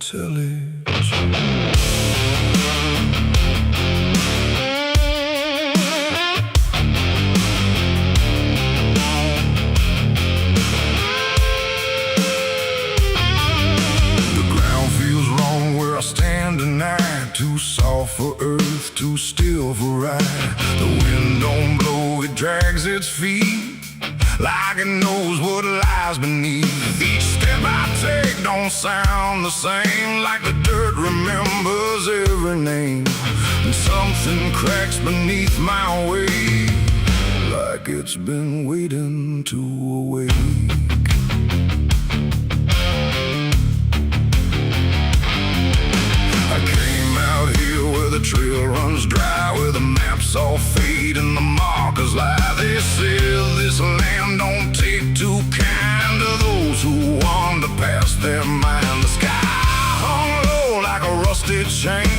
tillage. Too soft for earth, too still for ride. The wind don't blow, it drags its feet like it knows what lies beneath. Each step I take don't sound the same, like the dirt remembers every name. And something cracks beneath my weight, like it's been waiting to awake. The trail runs dry, where the maps all fade and the markers lie. They say this land don't take too kind to those who wander past their mind. The sky hung low like a rusty chain,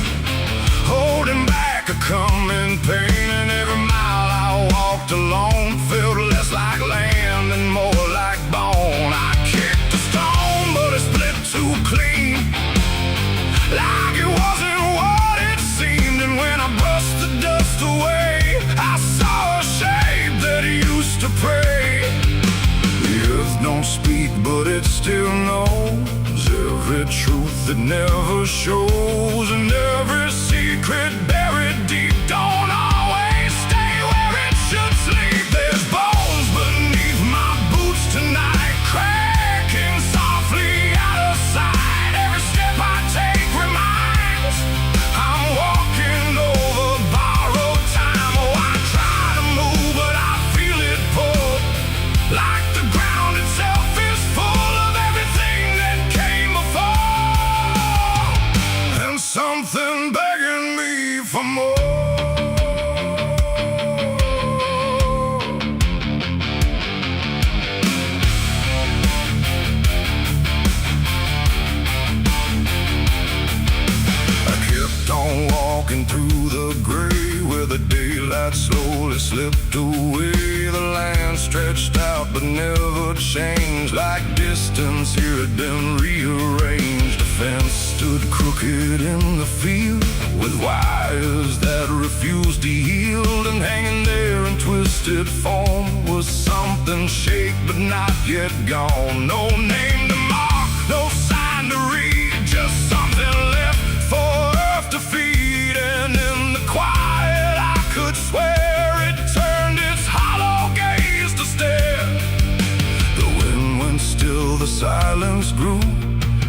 holding back a coming pain. And every mile I walked alone felt less like land and more like bone. I kicked a stone, but it split too clean, like it wasn't what it seemed. And when I brushed the dust away, I saw a shape that used to pray. The earth don't speak, but it still knows every truth that never shows. And every secret buried deep don't always stay where it should sleep. There's bones beneath my boots tonight, cracking softly out of sight. Every step I take reminds I'm walking over borrowed time. Oh, I try to move, but I feel it pull, like the ground itself is full of everything that came before, and something begging me for more. Walking through the gray, where the daylight slowly slipped away. The land stretched out but never changed, like distance here had been rearranged. A fence stood crooked in the field, with wires that refused to yield. And hanging there in twisted form was something shaped but not yet gone. No name to mark, no sign to read, just something left for earth to feed. And in the quiet I could swear it turned its hollow gaze to stare. The wind went still, the silence grew,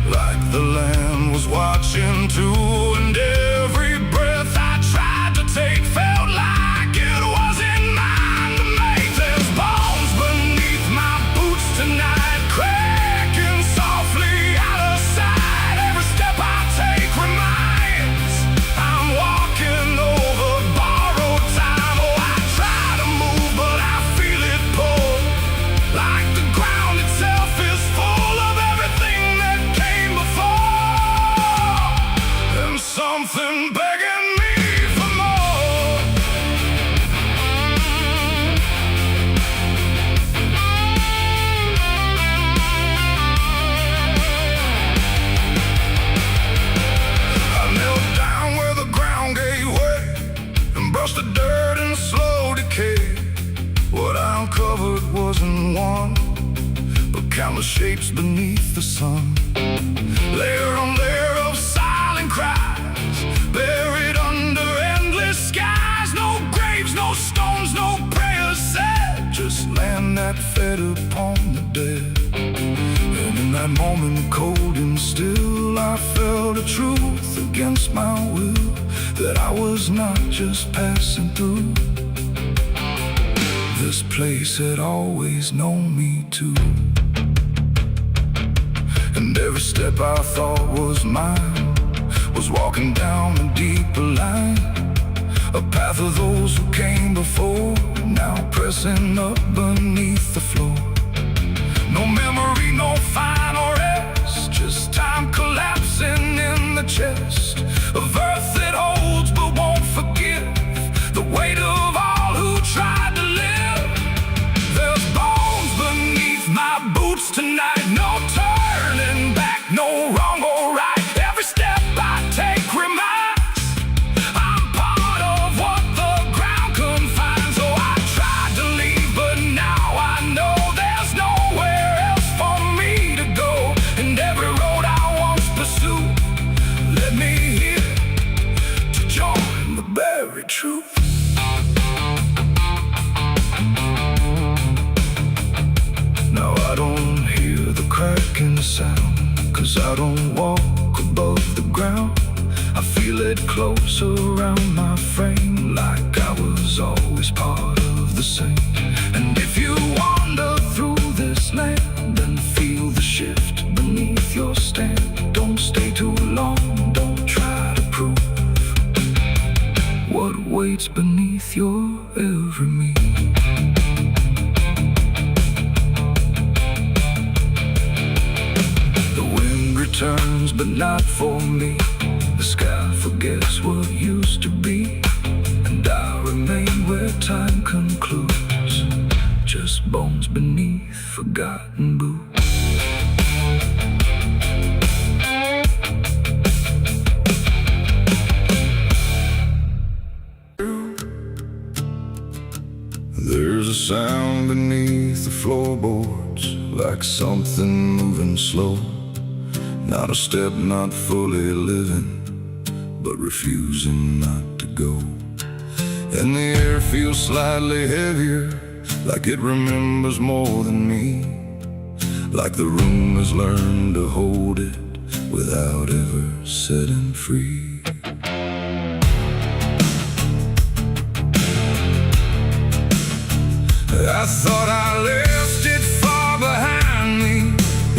like the land was watching too. And every breath I tried to take felt like it wasn't mine to make. There's bones beneath my boots tonight, cracking softly out of sight. Every step I take reminds I'm walking over borrowed time. Oh, I try to move, but I feel it pull, like the ground itself is full of everything that came before, and something begging me for more. I knelt down where the ground gave way and brushed the dirt in slow decay. What I uncovered wasn't one, but countless shapes beneath the sun. Layer on layer of silent cries, buried under endless skies. No graves, no stones, no prayers said, just land that fed upon the dead. And in that moment, cold and still, I felt a truth against my will, that I was not just passing through. This place had always known me too. And every step I thought was mine was walking down a deeper line, a path of those who came before, now pressing up beneath the floor. No memory, no final rest, just time collapsing in the chest of earth that holds but won't forgive the weight of all who tried to live. There's bones beneath my boots tonight, no turning back, no wrong or right. Every I don't walk above the ground. I feel it close around my frame, like I was always part of the same. And if you wander through this land, then feel the shift beneath your stand. Don't stay too long, don't try to prove what waits beneath your every move. The wind returns, but not for me. The sky forgets what used to be, and I remain where time concludes, just bones beneath forgotten boots. There's a sound beneath the floorboards, like something moving slow. Not a step, not fully living, but refusing not to go. And the air feels slightly heavier, like it remembers more than me, like the room has learned to hold it without ever setting free. I thought I left it far behind me,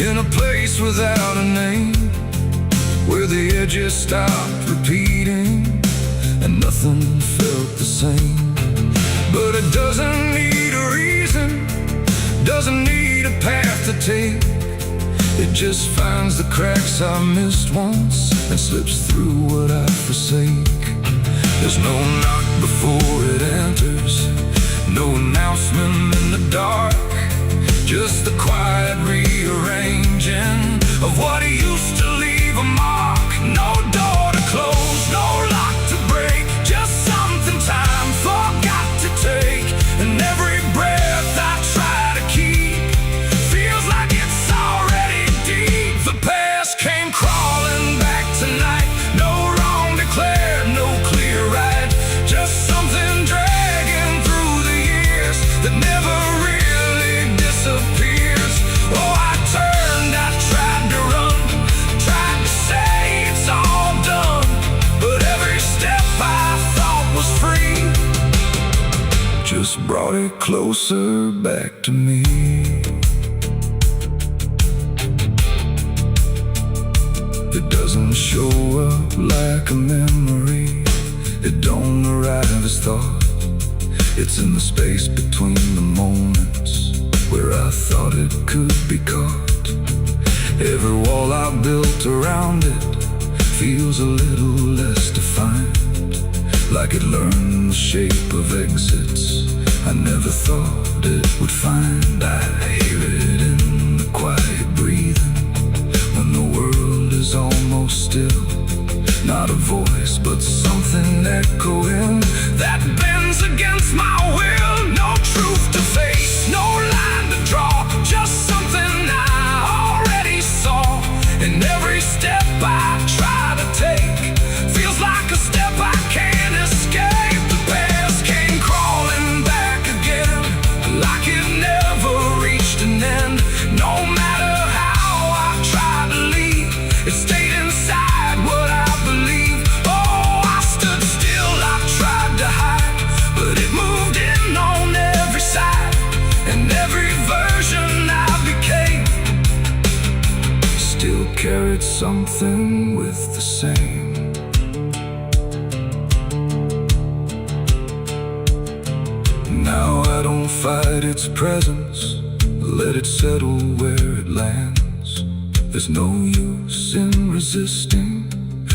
in a place without a name, where the edges stopped repeating and nothing felt the same. But it doesn't need a reason, doesn't need a path to take. It just finds the cracks I missed once and slips through what I forsake. There's no knock before it enters, no announcement in the dark, just the quiet rearranging of what used to leave a mark. No door to close, no lock to break, just something time forgot to take. And every breath I try to keep feels like it's already deep. The past came crawling back tonight, no wrong declared, no clear right, just something dragging through the years that never really disappears. Oh, I turned, I tried to run, tried to say it's all done, but every step I thought was free just brought it closer back to me. It doesn't show up like a memory, it don't arrive as thought. It's in the space between the moments where I thought it could be caught. Every wall I built around it feels a little less defined, like it learned the shape of exits I never thought it would find. I hear it in the quiet breathing when the world is almost still. Not a voice, but something echoing that bends against my will. No truth to face, no line to draw, just something I already saw. And every step I try to take feels like a step I can't escape. The past came crawling back again, like it never reached an end. No matter how I tried to leave, it stayed inside what I believe. Oh, I stood still, I tried to hide, but it moved in on every side. And every version I became still carried something with the same. Now I don't fight its presence, let it settle where it lands. There's no use in resisting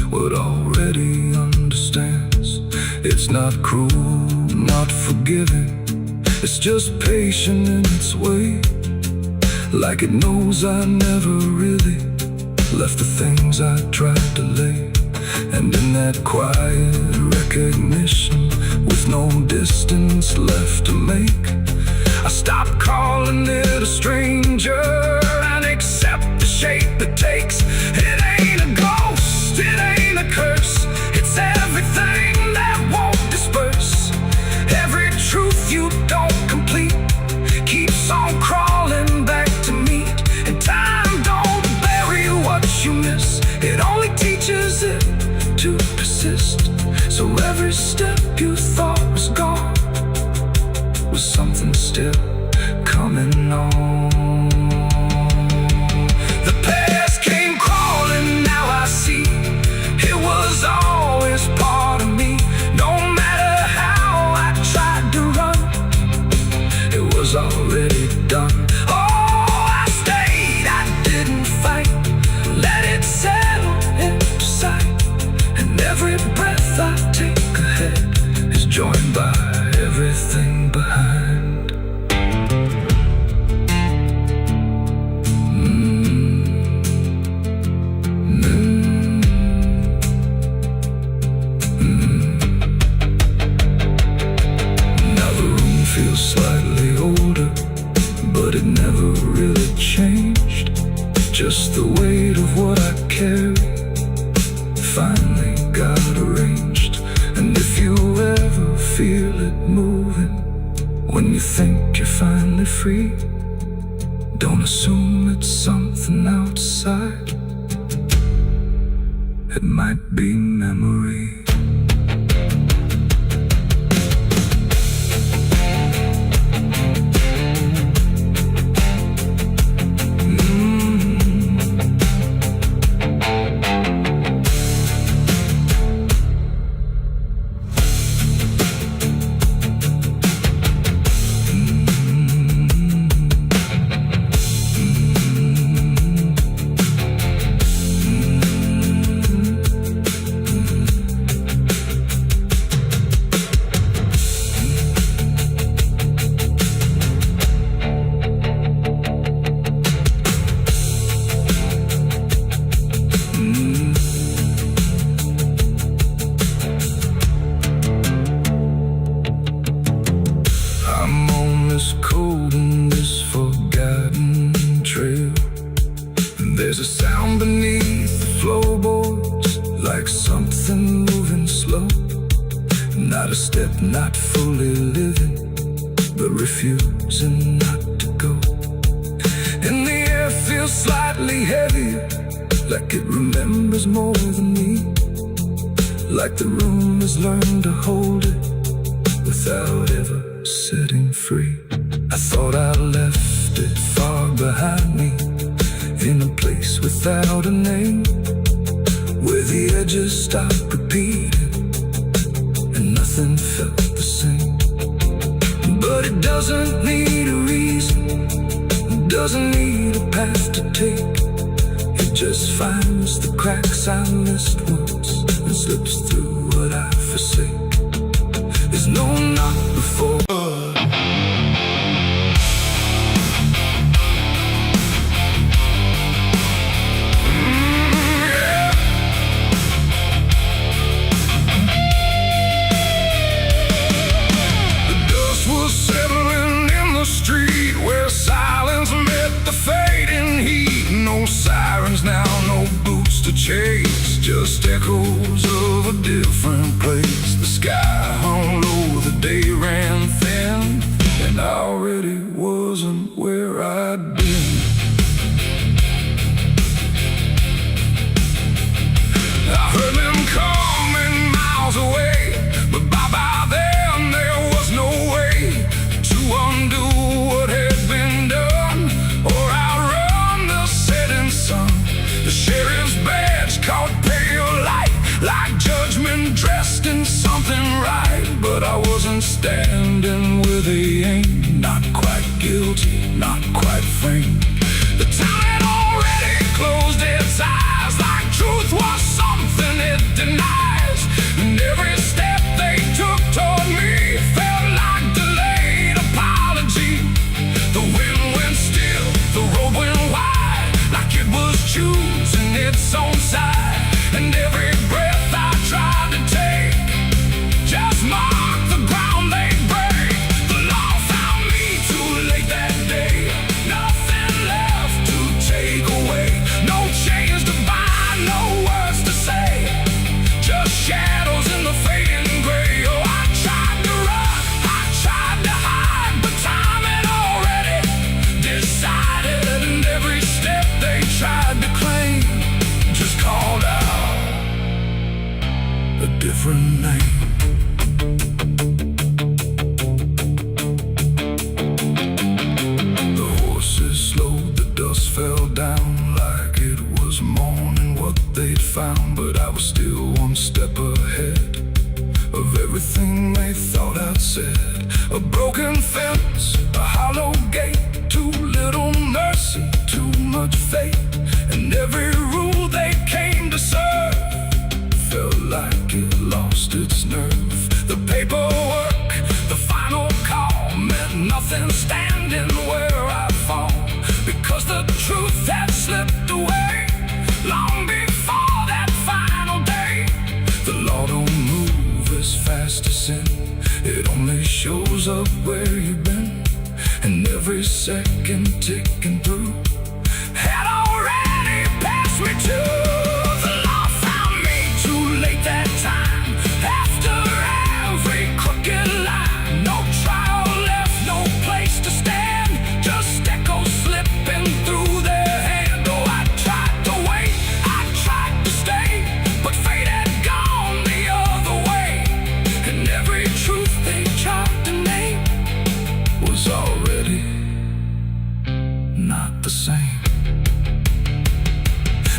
what already understands. It's not cruel, not forgiving, it's just patient in its way, like it knows I never really left the things I tried to lay. And in that quiet recognition, with no distance left to make, I stop calling it a stranger and accept the shape it takes. It ain't a ghost, it ain't a curse, it's everything that won't disperse. Every truth you don't complete keeps on crawling back to meet. And time don't bury what you progress, it only teaches it to persist. So every step you thought was gone was something still coming on. The past came crawling, now I see it was always part of me. No matter how I tried to run, it was already done. Oh, I stayed, I didn't fight, let it settle into sight. And every breath I take ahead is joined by everything behind. Now the room feels slightly older, but it never really changed. Just the weight of what I carry finally got arranged. And if you ever feel it moving, when you think you're finally free, don't assume it's something outside. It might be memory. Cold in this forgotten trail. There's a sound beneath the floorboards, like something moving slow. Not a step, not fully living, but refusing not to go. And the air feels slightly heavier, like it remembers more than me. Like the room has learned to hold it without ever setting free. I thought I left it far behind me, in a place without a name, where the edges stopped repeating and nothing felt the same. But it doesn't need a reason, it doesn't need a path to take. It just finds the cracks I missed once and slips through what I forsake. There's no knock before street where silence met the fading heat. No sirens now, no boots to chase, just echoes of a different place. The sky hung low, the day ran thin, and I already wasn't where I'd been. I heard them coming miles away, but by then there was no way to undo what had been done, or outrun the setting sun. The sheriff's badge caught pale light, like judgment dressed in something right. But I wasn't standing where they aimed, not quite guilty, not quite framed. The town had already closed its eyes, like truth was something it denies. And every step they took toward me felt like delayed apology. The wind went still, the road went wide, like it was choosing its own side. And every breath I tried to take just marked the ground they break. The law found me too late that day. Nothing different name. The horses slowed, the dust fell down like it was morning what they'd found. But I was still one step ahead of everything they thought I'd said. A broken fence, a hollow gate, too little mercy, too much fate. And every rule they came to serve felt like it lost its nerve. The paperwork, the final call, meant nothing standing where I fall, because the truth had slipped away long before that final day. The law don't move as fast as sin, it only shows up where you've been. And every second ticking through had already passed me too. The law found me too late that time, after every crooked line. No trial left, no place to stand, just echoes slipping through their hand. Oh, I tried to wait, I tried to stay, but fate had gone the other way. And every truth they tried to name was already not the same.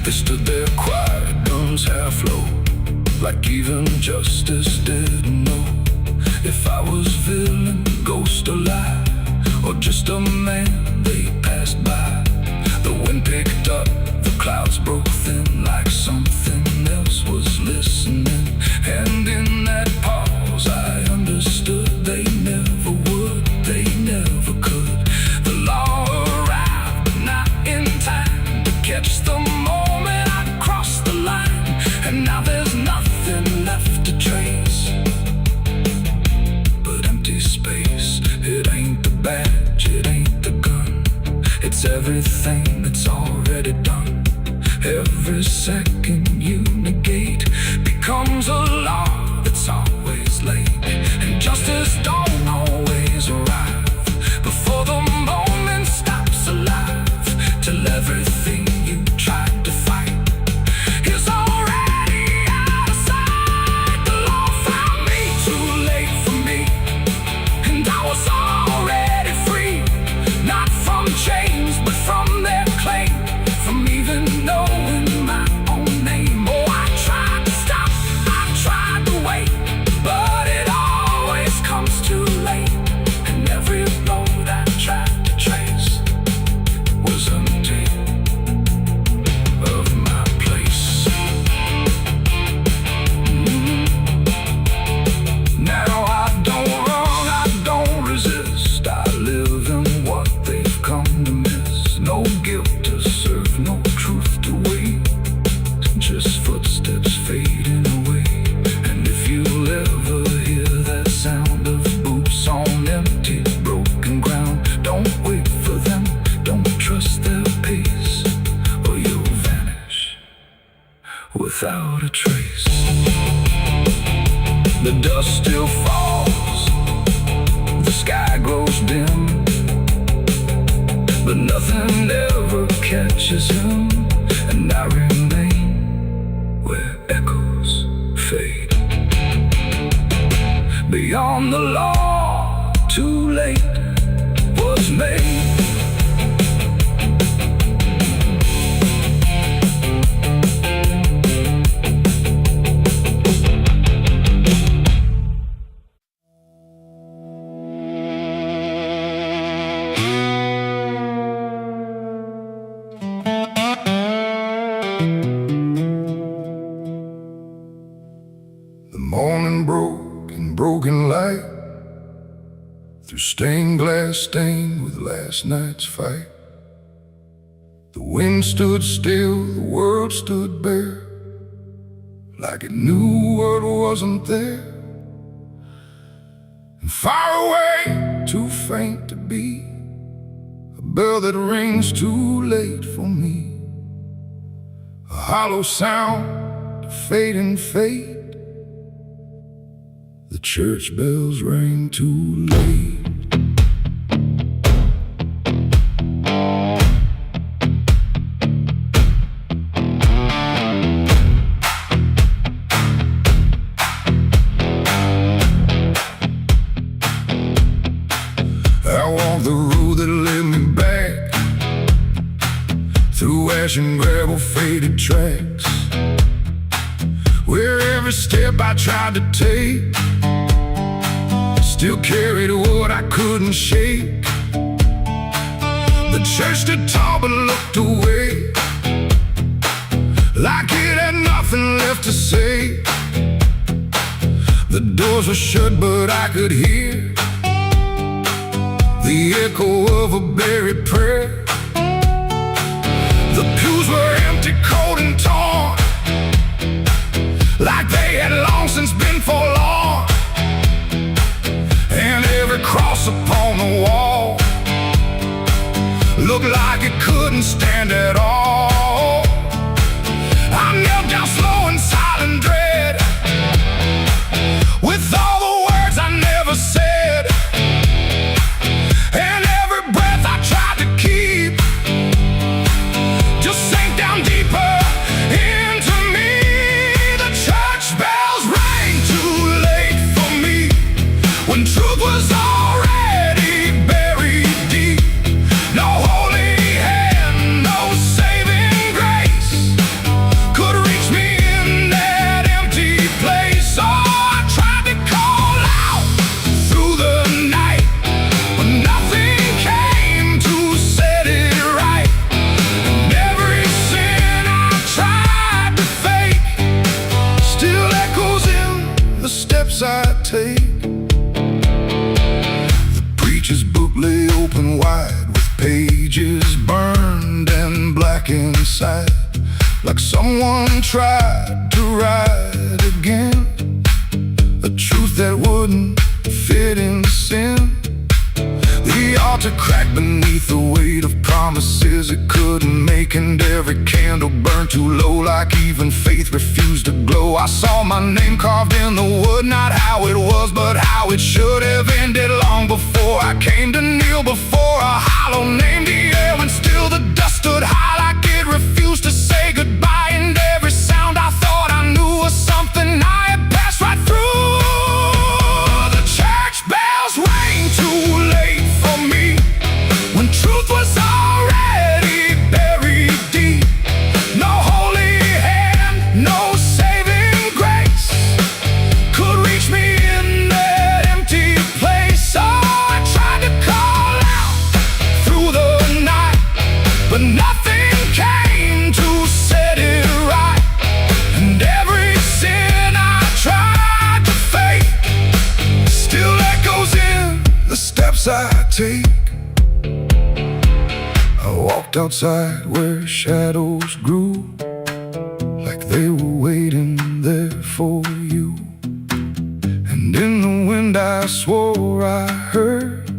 They stood there quiet, guns half low, like even justice didn't know if I was villain, ghost or lie, or just a man they passed by. The wind picked up, the clouds broke thin, like something else was listening. And in that pause I understood they never would, they never could. The law arrived, but not in time to catch the moment I crossed the line. And now there's nothing left to trace but empty space. It ain't the badge, it ain't the gun, it's everything that's already done. Every second you negate becomes a law that's always late. And justice don't always arrive before the moment stops alive, till everything you tried to fight is already out of sight. The law found me too late for me, and I was already free, not from chains but from their claim, from even knowing my own name. Oh, I tried to stop, I tried to wait, but it always comes too late. And every road I tried to trace was empty of my place. Now I don't run, I don't resist, I live in what they've come to miss. No guilt to serve, no truth to wait, just footsteps fading away. And if you'll ever hear that sound of boots on empty, broken ground, don't wait for them, don't trust their pace, or you'll vanish without a trace. The dust still falls, the sky grows dim, but nothing ever catches him. And I remain where echoes fade. Beyond the law, too late was made. The morning broke in broken light, through stained glass stained with last night's fight. The wind stood still, the world stood bare, like it knew what wasn't there. And far away, too faint to be, a bell that rings too late for me, a hollow sound, a fading fate. The church bells rang too late. crashing gravel faded tracks, where every step I tried to take still carried what I couldn't shake. The church stood tall but looked away, like it had nothing left to say. The doors were shut but I could hear the echo of a buried prayer. The pews were empty, cold and torn, like they had long since been forlorn. And every cross upon the wall looked like it couldn't stand at all. I knelt down slow in silent dread, with all the words I never said, and every breath I tried to keep just sank down deeper into me. The church bells rang too late for me, when truth was already buried deep. No holy hand, no saving grace could reach me in that empty place. Oh, I tried to call out through the night, but nothing came to set it right. And every sin I tried to fake still echoes in the steps I take. The preacher's book lay open wide, with pages burned and black inside, like someone tried to write again a truth that wouldn't fit in sin. The altar cracked beneath the weight of promises it couldn't make, and every candle burned too low, like even faith refused to glow. I saw my name carved in the wood, not how it was, but how it should have ended long before I came to kneel before a hollow name. The air and still the dust stood high, like it refused to say goodbye. And every sound I thought I knew was something I had passed right through. The church bells rang too late for me, when truth was already buried deep. No holy hand, no saving grace could reach me in that empty place. Oh, I tried to call out through the night, but nothing came to set it right. And every sin I tried to fake still echoes in the steps I take. I walked outside where shadows grew, like they were waiting there for you. And in the wind I swore I heard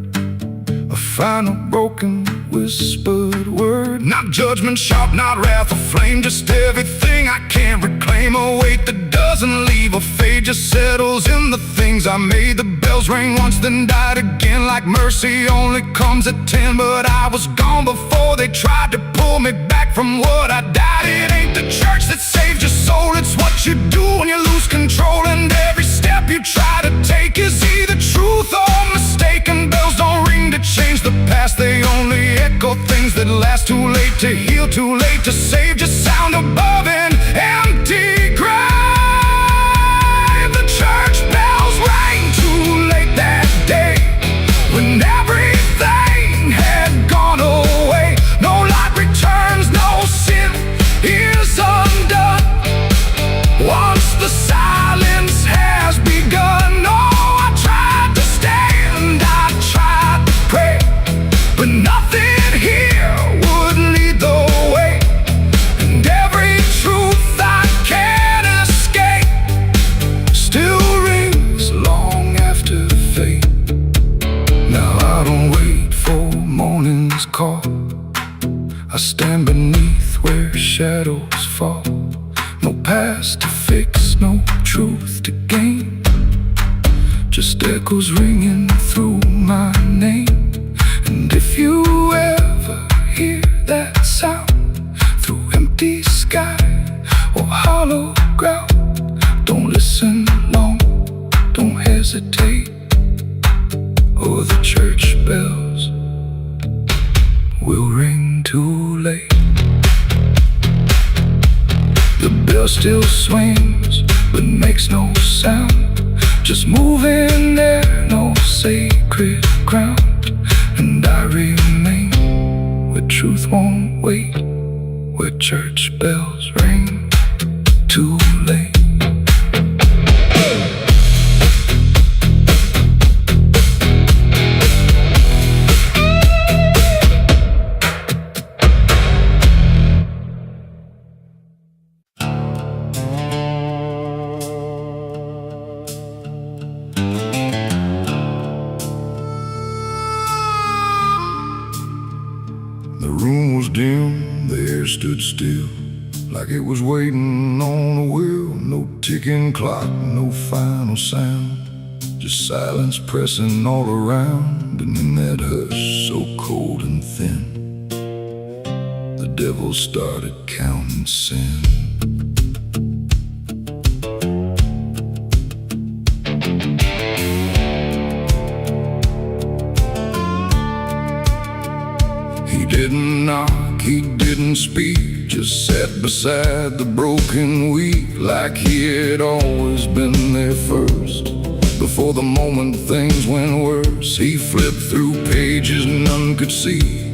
a final broken whispered word. Not judgment sharp, not wrath or flame, just everything I can't reclaim. A weight that doesn't leave or fade, just settles in the things I made. The bells rang once then died again, like mercy only comes at 10. But I was gone before they tried to pull me back from what I died. It ain't the church that saved your soul, it's what you do when you lose control. And every step you try to take is either truth or mistaken. Bells don't ring to change the past, they only echo things that last. Too late to heal, too late to save, just sound above an empty grave. The church bells rang too late that day, when everything had gone away. No light returns, no sin is undone once the silence has begun. No, I tried to stand, I tried to pray, but nothing here would lead the way. And every truth I can't escape still rings long after fate. Now I don't wait for morning's call, I stand beneath where shadows fall. No past to fix, no truth to gain, just echoes ringing through my name. And if you ever hear that sound through empty sky or hollow ground, don't listen long, don't hesitate, or the church bells will ring too late. still swings, but makes no sound. Just moving there, no sacred ground. And I remain where truth won't wait, where church bells ring too late. The room was dim, the air stood still, like it was waiting on a wheel. No ticking clock, no final sound, just silence pressing all around. And in that hush, so cold and thin, the devil started counting sin. He didn't knock, he didn't speak, just sat beside the broken wheat, like he had always been there first. Before the moment things went worse, he flipped through pages none could see,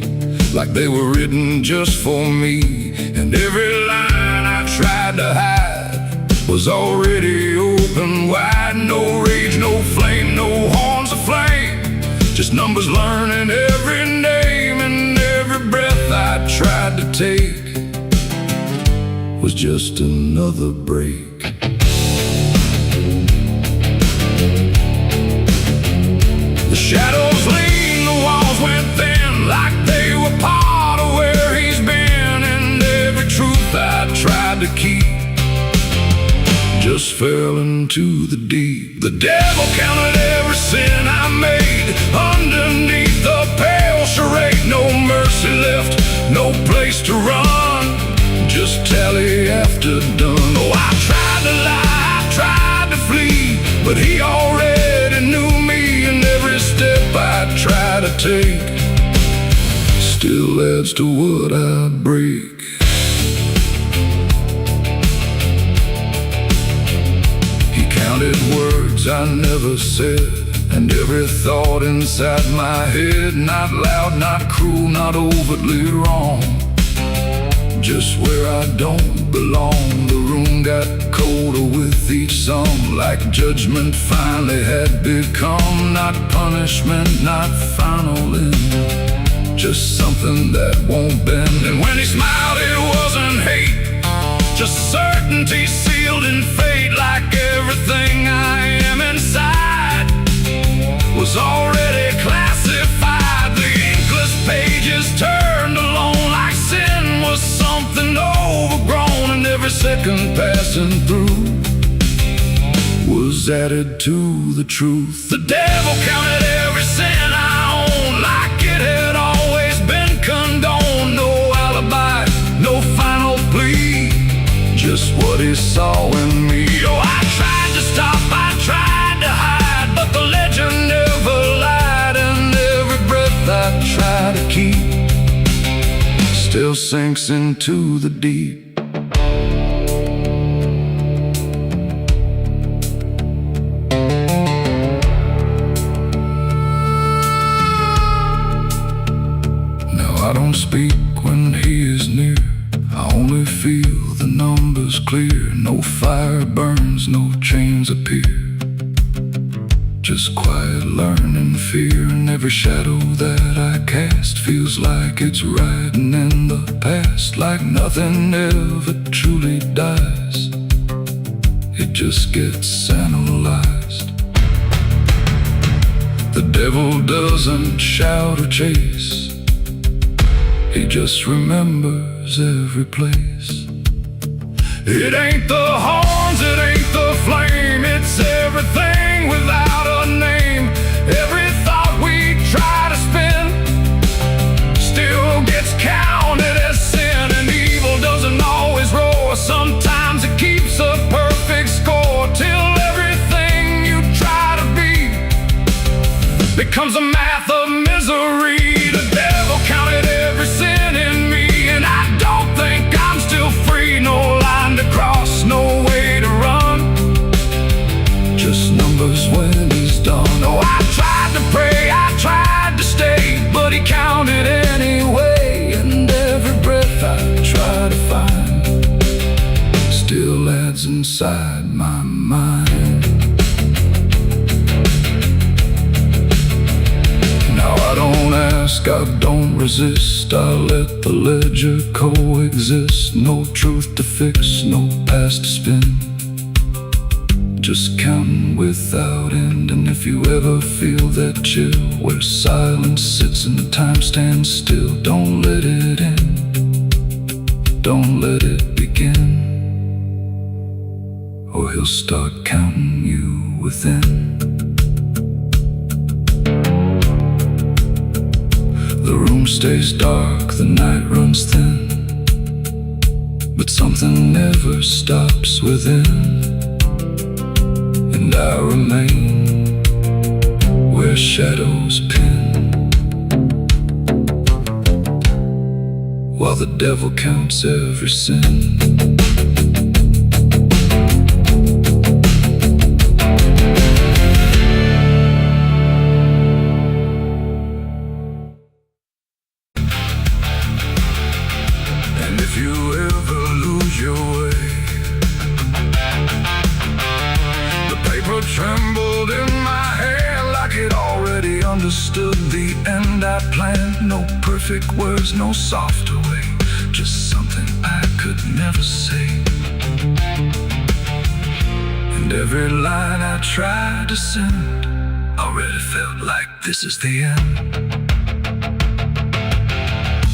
like they were written just for me. And every line I tried to hide was already open wide. No rage, no flame, no horns of flame, just numbers learning every name. And every breath I tried to take was just another break. The shadows leaned, the walls went thin, like they were part of where he's been. And every truth I tried to keep just fell into the deep. The devil counted every sin I made underneath the pale charade. No mercy left, no place to run, just tally after done. Oh, I tried to lie, I tried to flee, but he already knew me. And every step I try to take still adds to what I break. He counted words I never said, and every thought inside my head. Not loud, not cruel, not overtly wrong, just where I don't belong. The room got colder with each song, like judgment finally had become. Not punishment, not final end, just something that won't bend. And when he smiled it wasn't hate, just certainty sealed in fate. Like everything I am inside was already classified. The inkless pages turned alone, like sin was something overgrown. And every second passing through was added to the truth. The devil counted every sin I owned, like it had always been condoned. No alibi, no final plea, just what he saw in me. Oh, I tried to stop, I tried to hide, but the legend never lied. And every breath I try to keep still sinks into the deep. I don't speak when he is near, I only feel the numbers clear. No fire burns, no chains appear, just quiet learning fear. And every shadow that I cast feels like it's riding in the past, like nothing ever truly dies, it just gets analyzed. The devil doesn't shout or chase, he just remembers every place. It ain't the horns, it ain't the flame, it's everything without a name. Every thought we try to spin still gets counted as sin. And evil doesn't always roar, sometimes it keeps a perfect score, till everything you try to be becomes a math of misery. The devil counted every sin in me, and I don't think I'm still free. No line to cross, no inside my mind. Now I don't ask, I don't resist, I let the ledger coexist. No truth to fix, no past to spin, just counting without end. And if you ever feel that chill where silence sits and time stands still, don't let it in, don't let it begin, or he'll start counting you within. The room stays dark, the night runs thin, but something never stops within. And I remain where shadows pin, while the devil counts every sin. And if you ever lose your way, the paper trembled in my hand like it already understood the end I planned. No perfect words, no softer way, just something I could never say. And every line I tried to send already felt like this is the end.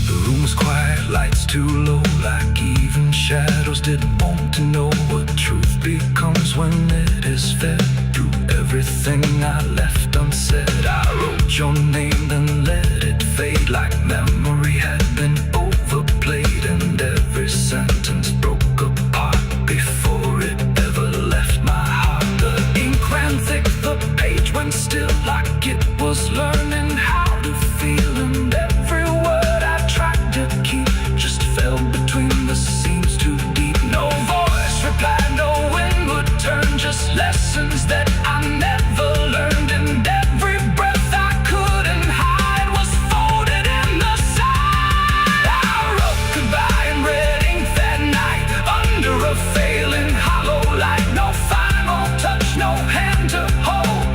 The room was quiet, lights too low, like even shadows didn't want to know what truth becomes when it is fed through everything I left unsaid. I wrote your name, then let it fade like memory had been overplayed, and every sentence broke apart before it ever left my heart. The ink ran thick, the page went still like it was learning how to feel, and every word I tried to keep just fell between the seams too deep. No voice replied, no wind would turn, just lessons that I never learned. And every breath I couldn't hide was folded in the side. I wrote goodbye in red ink that night under a failing hollow light. No final touch, no hand to hold,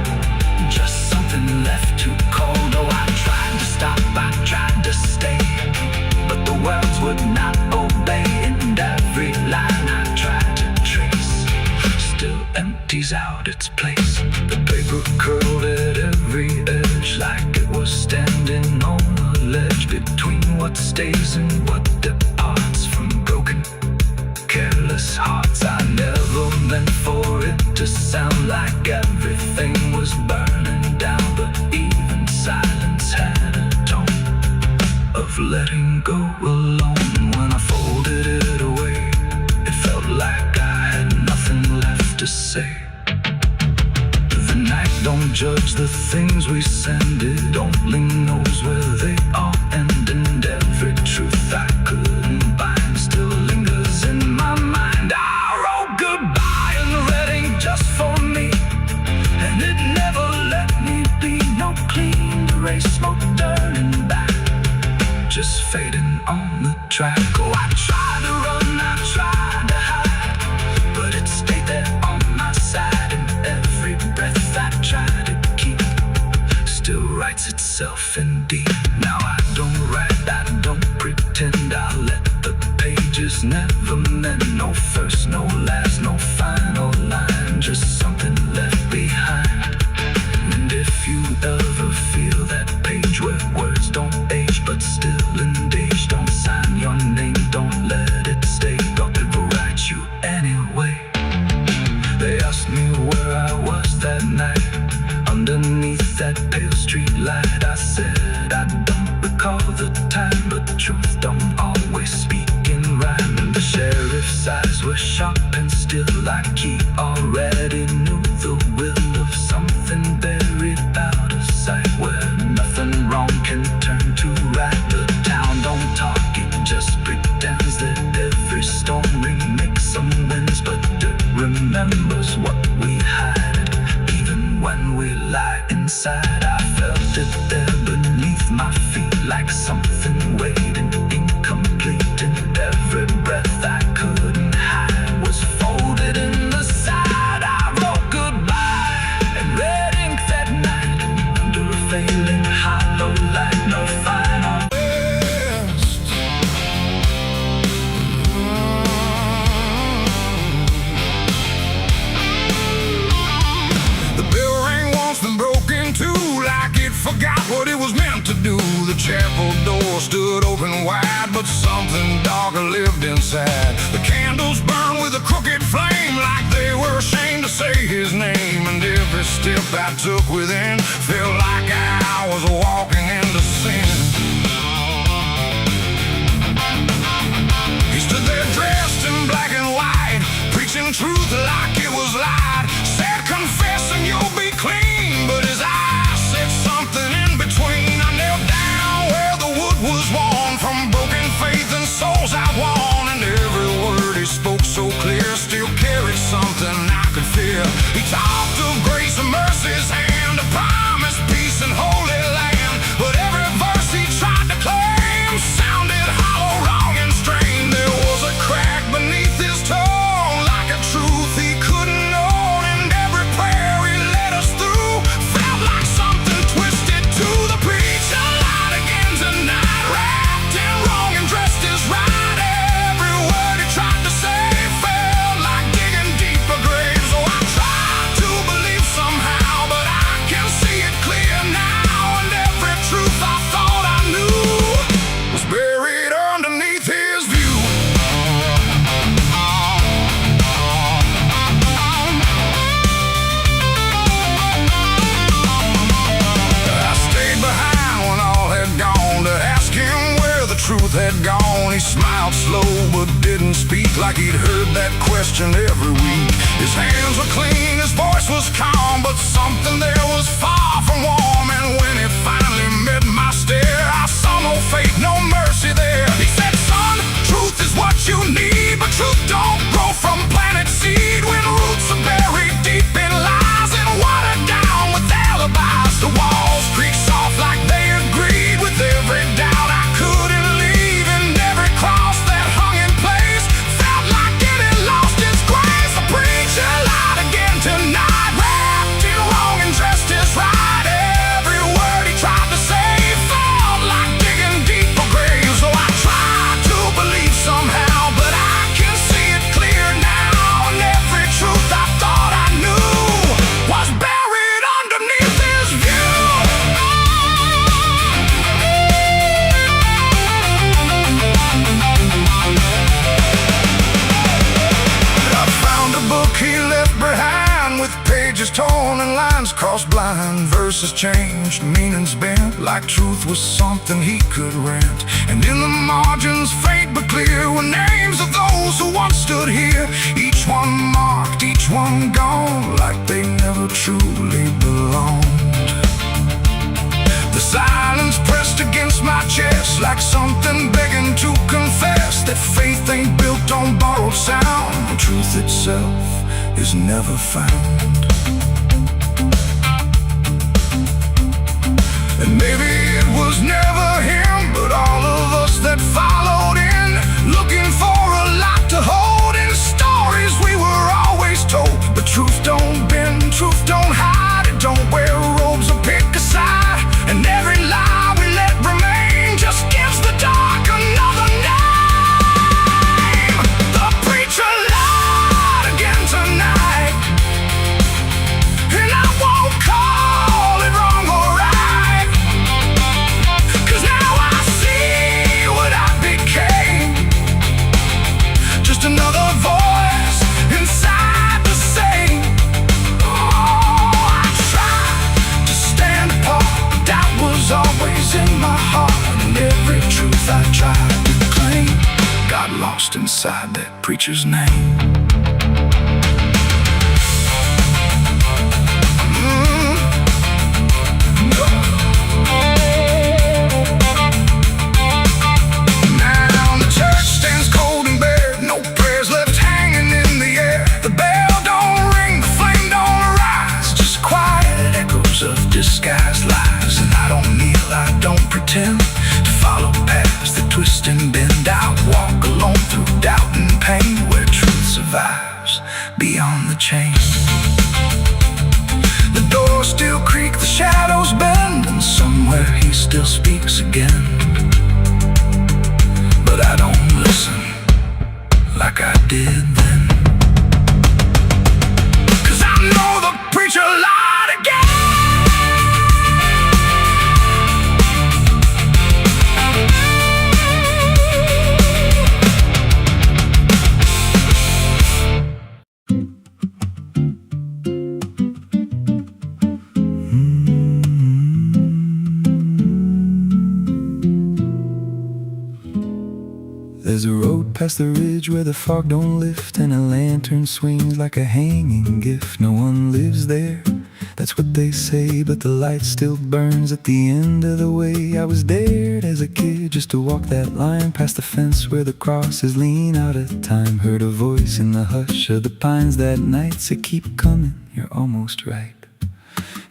just something left too cold. Oh, I tried to stop, I tried to stay, but the words would not obey. And every line I tried to trace still empties out its place. The paper curled at every edge like it was standing on a ledge between what stays and what departs from broken, careless hearts. I never meant for it to sound like everything was burning down, but even silence had a tone of letting go alone. When I folded it away, it felt like I had nothing left to say. The night don't judge the things we send, it only knows where they all end. And every truth I couldn't bind still lingers in my mind. I wrote goodbye in red ink just for me, and it never let me be. No clean erase, no turning back, just fading on the track. Oh, I tried to run, I tried to hide, but it stayed there on my side. And every breath I tried to keep still writes itself in deep. Now I don't write, I don't pretend, I let the pages never mend. No first, no last, no final line, just something left behind. And if you ever feel that page where words don't age but still engage, don't sign your name, don't let it stay, God will write you anyway. They asked me where I was that night underneath that pale street light. I said I don't recall the time, but truth don't always speak in rhyme. And the sheriff's eyes were sharp and still, like he already knew the will of something buried out of sight, where nothing wrong can turn to right. The town don't talk, it just pretends that every storm remakes some winds, but it remembers what we hide. Even when we lie inside, I felt it there beneath my feet, like something waiting incomplete. And every breath I couldn't hide was folded in the something darker lived inside. The candles burned with a crooked flame, like they were ashamed to say his name. And every step I took within felt like I was walking into sin. He stood there dressed in black and white, preaching truth like it was lied. Said, confess and you'll be clean, but his eyes said something in between. I knelt down where the wood was worn from broken faith and souls outworn. And every word he spoke so clear still carried something I could fear. He talked of grace and mercy's hand, a promise, peace and holy land. But every verse he tried to claim sounded hollow, wrong and strained. There was a crack beneath his tone, like a truth he couldn't own. And every prayer he led us through felt like something twisted to the preacher. Lied again tonight, wrapped in wrong and dressed as right. Every word he tried to say felt like digging deeper graves. So I tried to believe somehow, but I can see it clear now. And every truth I thought I knew was buried underneath his view. I stayed behind when all had gone to ask him where the truth had gone. He smiled slow but didn't speak, like he'd heard that question every week. His hands were clean, his voice was calm, but something there was far from warm. And when he finally met my stare, I saw no faith, no mercy there. He said, son, truth is what you need, but truth don't grow from planted seed. When roots are buried deep in lies and watered down with alibis, the walls creak soft like they agreed with every doubt I couldn't leave. And every cross that hung in place felt like it had lost its grace. The preacher lied again tonight, wrapped in wrong and dressed as right. Every word he tried to say felt like digging deeper graves. So I tried to believe somehow, but I can see it clear now. And every truth I thought I knew was buried underneath his view. I found a book he left behind, with pages torn and lines crossed blind. Verses changed, meanings bent, like truth was something he could rent. And in the margins, faint but clear, were names of those who once stood here. Each one marked, each one gone, like they never truly belonged. The silence pressed against my chest, like something begging to confess that faith ain't built on borrowed sound. The truth itself is never found. And maybe it was never him, but all of us that followed in, looking for a lot to hold in stories we were always told. But truth don't bend, truth don't hide, it don't wear robes or pick a side. And every lie we let remain just gives the dark another name. The preacher lied again tonight, and I won't call it wrong or right, 'cause now I see what I became. Just another voice inside the same. Oh, I tried to stand apart, but doubt was always in my heart. And every truth I tried to claim got lost inside that preacher's name. Now the church stands cold and bare, no prayers left hanging in the air. The bell don't ring, the flame don't rise, just quiet echoes of disguised lies. And I don't kneel, I don't pretend to follow paths that twist and bend. I'll walk alone through doubt and pain, where truth survives beyond the chain. The doors still creak, the shadows bend, and somewhere he still speaks again. But I don't listen like I did then, 'cause I know the preacher lied again. past the ridge where the fog don't lift, and a lantern swings like a hanging gift. No one lives there, that's what they say, but the light still burns at the end of the way. I was dared as a kid just to walk that line, past the fence where the crosses lean out of time. Heard a voice in the hush of the pines that night say, keep coming, you're almost right.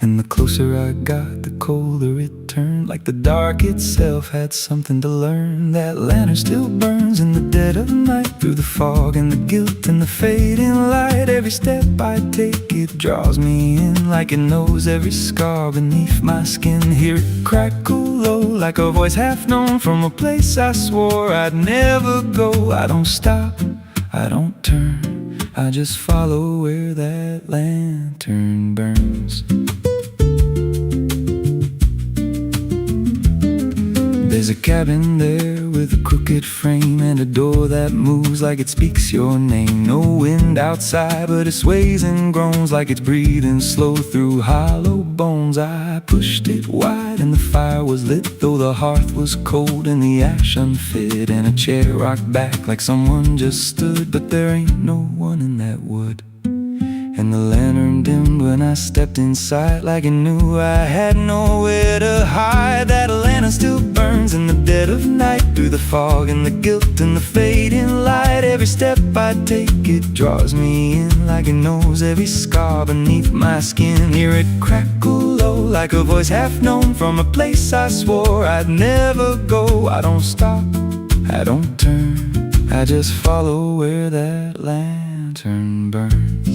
And the closer I got, the colder it turned, like the dark itself had something to learn. That lantern still burns in the dead of night, through the fog and the guilt and the fading light. Every step I take, it draws me in, like it knows every scar beneath my skin. Hear it crackle low, like a voice half known, from a place I swore I'd never go. I don't stop, I don't turn, I just follow where that lantern burns. There's a cabin there with a crooked frame, and a door that moves like it speaks your name. No wind outside, but it sways and groans like it's breathing slow through hollow bones. I pushed it wide and the fire was lit, though the hearth was cold and the ash unfit, and a chair rocked back like someone just stood. But there ain't no one in that wood. And the lantern dimmed when I stepped inside, like it knew I had nowhere to hide. That lantern still burns in the dead of night, through the fog and the guilt and the fading light. Every step I take, it draws me in, like it knows every scar beneath my skin. Hear it crackle low, like a voice half known, from a place I swore I'd never go. I don't stop, I don't turn, I just follow where that lantern burns.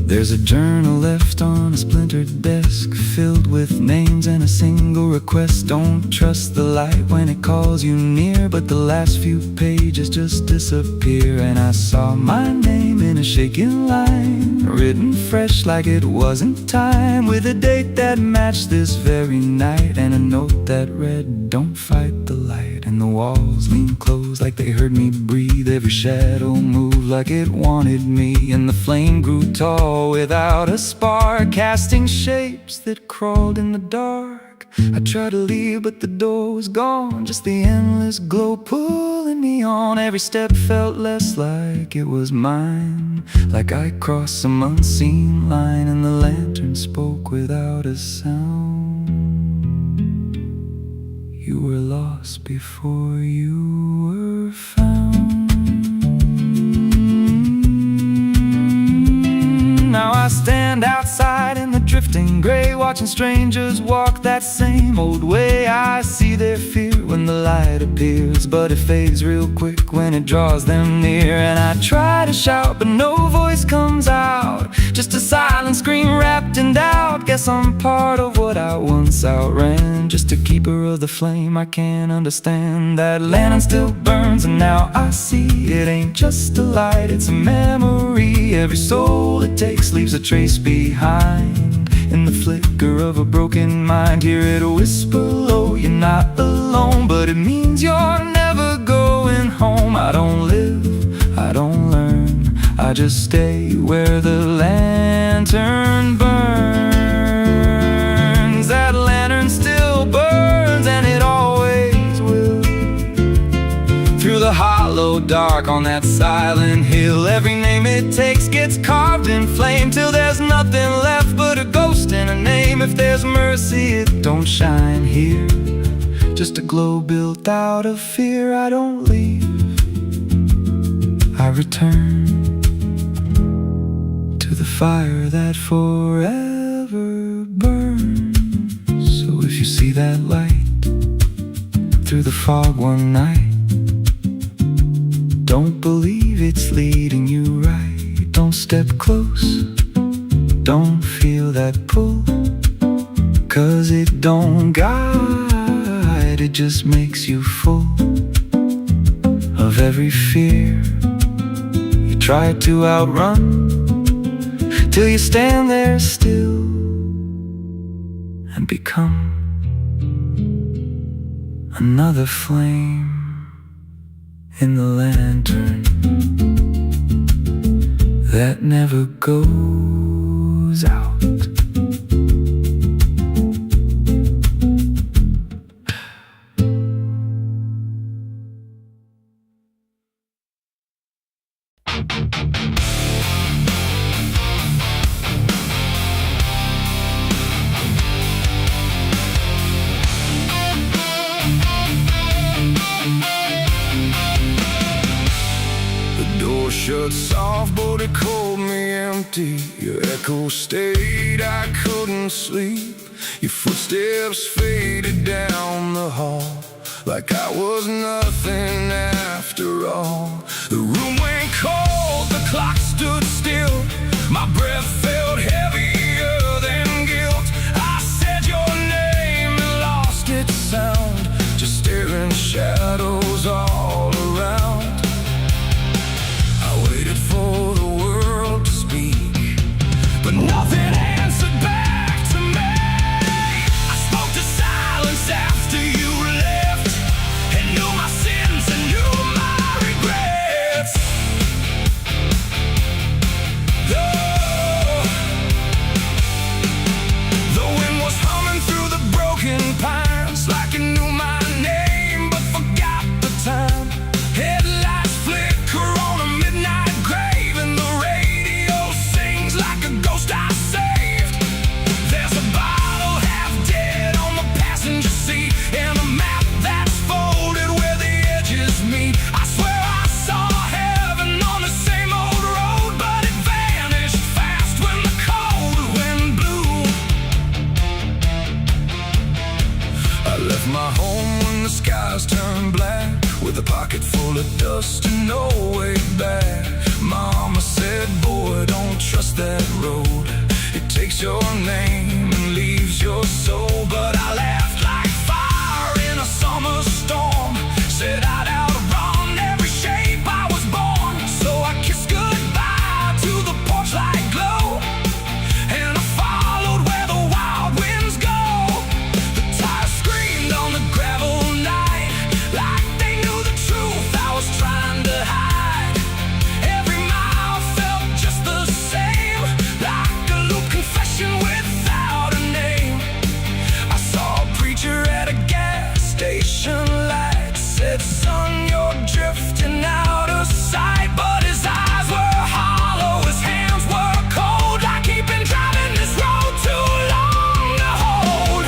There's a journal left on a splintered desk, filled with names and a single request. Don't trust the light when it calls you near, but the last few pages just disappear. And I saw my name in a shaking line, written fresh like it wasn't time, with a date that matched this very night, and a note that read, don't fight the light. And the walls leaned close like they heard me breathe. Every shadow moved like it wanted me, and the flame grew tall without a spark, casting shapes that crawled in the dark. I tried to leave, but the door was gone, just the endless glow pulling me on. Every step felt less like it was mine, like I crossed some unseen line, and the lantern spoke without a sound. You were lost before you were found. Now I stand outside in the drifting gray, watching strangers walk that same old way. I see their fear when the light appears, but it fades real quick when it draws them near. And I try to shout, but no voice comes out, just a silent scream wrapped in doubt. Guess I'm part of what I once outran, just a keeper of the flame I can't understand. That lantern still burns, and now I see it ain't just a light, it's a memory. Every soul it takes leaves a trace behind, in the flicker of a broken mind. Hear it whisper low, you're not alone, but it means you're never going home. I don't live, I don't learn, I just stay where the lantern burns. That lantern still burns, and it always will, through the hollow dark on that silent hill. Every name it takes gets carved in flame, till there's nothing left but a ghost and a name. If there's mercy, it don't shine here, just a glow built out of fear. I don't leave, I return to the fire that forever burns. So if you see that light through the fog one night, don't believe it's leading you right. Don't step close, don't feel that pull, 'cause it don't guide, it just makes you full of every fear you try to outrun, till you stand there still and become another flame in the lantern that never goes out. empty, your echo stayed, I couldn't sleep. Your footsteps faded down the hall, like I was nothing after all. The room went cold, the clock stood still. My breath felt heavier than guilt. I said your name and lost its sound, just staring shadows all around. I waited for the world to speak, but nothing answered back to me. I spoke to silence after you left, and knew my sins and knew my regrets. The wind was humming through the broken pines, like it knew my name but forgot the time. Headlights flicker on a midnight grave, and the radio sings like a ghost I saved. There's a bottle half dead on the passenger seat, and a map that's folded where the edges meet. I swear I saw heaven on the same old road, but it vanished fast when the cold wind blew. I left my home when the skies turned black, with a pocket full of dust and no way back. Mama said, boy, don't trust that road. It takes your name and leaves your soul. But I laughed like fire in a summer storm, said I'd outrun every shape I was born. So I kissed goodbye to the porch light glow, and I followed where the wild winds go. The tires screamed on the gravel night, like they knew the truth I was trying to hide. Every mile felt just the same, like a loop confession without a name. I saw a preacher at a gas station light, said, son, you're drifting out of sight. But his eyes were hollow, his hands were cold, like he'd been driving this road too long to hold.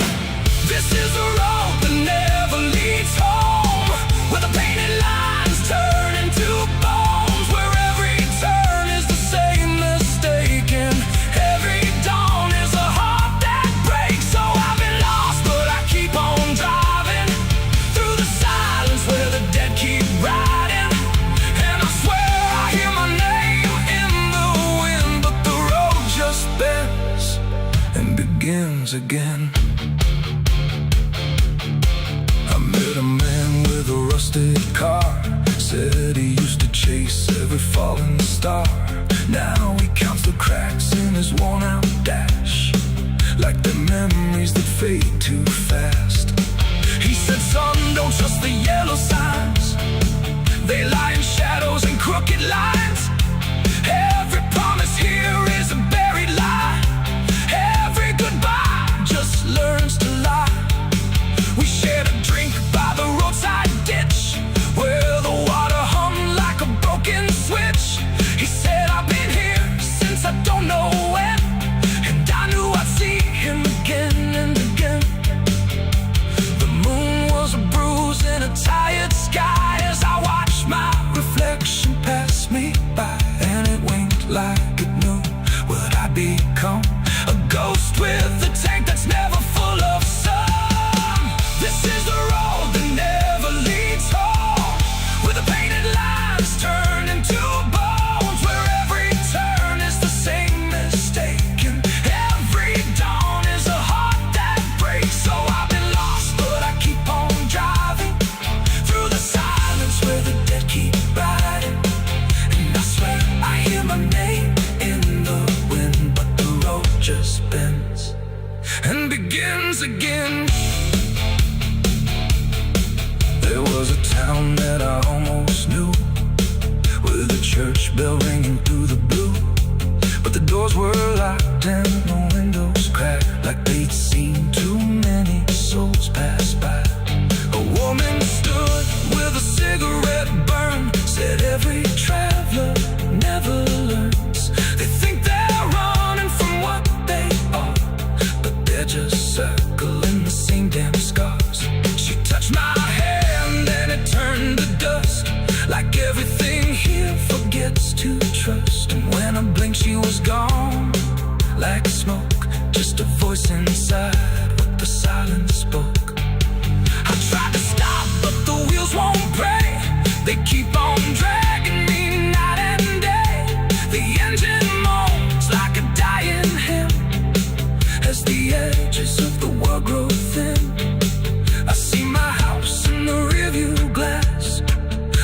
This is a road that never leads home, where the painted lines turn into bones, where every turn is the same mistake, and every dawn is a heart that breaks. So I've been lost, but I keep on driving through the silence where the dead keep riding. And I swear I hear my name in the wind, but the road just bends and begins again. I met a man with a rusted car, said he used to chase every falling star. Now he counts the cracks in his worn-out dash, like the memories that fade too fast. He said, son, don't trust the yellow signs, they lie in shadows and crooked lines. Every promise here is a buried lie, every goodbye just learns to lie. We shared a drink by the roadside ditch, where the water hummed like a broken switch. He said, I've been here since I don't know when, and I knew I'd see him again and again. The moon was a bruise in a tired sky, as I watched my reflection pass me by, and it winked like it knew what I'd become, a ghost with a tank that's never full of sun. This is the road that never leads home, where the painted lines turn into bones, where every turn is the same mistake, and every dawn is a heart that breaks. So I've been lost, but I keep on driving through the silence where the dead keep riding. And I swear I hear my name in the wind, but the road just bends and begins again. There was a town that I almost knew, with a church bell ringing through the blue, but the doors were locked and the windows cracked, like they'd seen too many souls pass by. A woman stood with a cigarette burn, said every traveler never learns. They think they're running from what they are, but they're just circling the same damn scars. She touched my hand and it turned to dust, like everything here forgets to trust. And when I blink think she was gone, like smoke, just a voice inside what the silence spoke. I tried to stop, but the wheels won't break. They keep on dragging me night and day. The engine moans like a dying hymn as the edges of the world grow thin. I see my house in the rearview glass,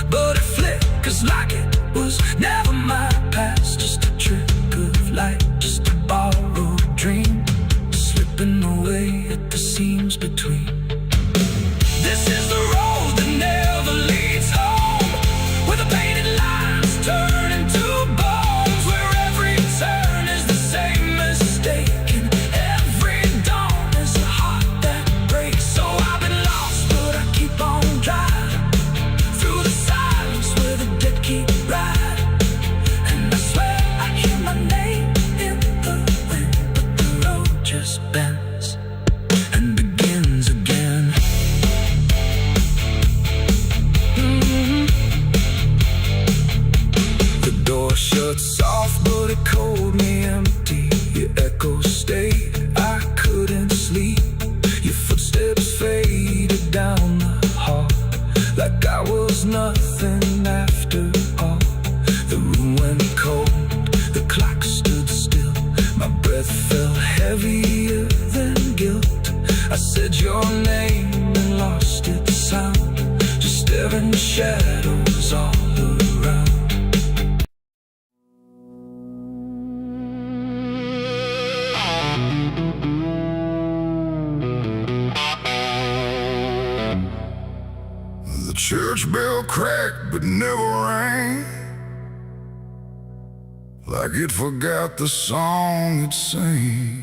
but it flickers like it was never my past. Just a trick of light, just a borrowed dream, slipping away at the seams between. This is the road that never leads home, where the painted lines turn into bones, where every turn is the same mistake, and every dawn is a heart that breaks. So I've been lost, but I keep on driving through the silence where the dead keep riding. And I swear I hear my name in the wind, but the road just bends and begins again. The door shut soft, but it cold me empty. Your echo stayed, I couldn't sleep. Your footsteps faded down the hall, like I was nothing after all. The room went cold, the clock stood still. My breath felt heavier than guilt. I said your name and lost its sound, just staring shadows all around. The church bell cracked but never rang, like it forgot the song it sang.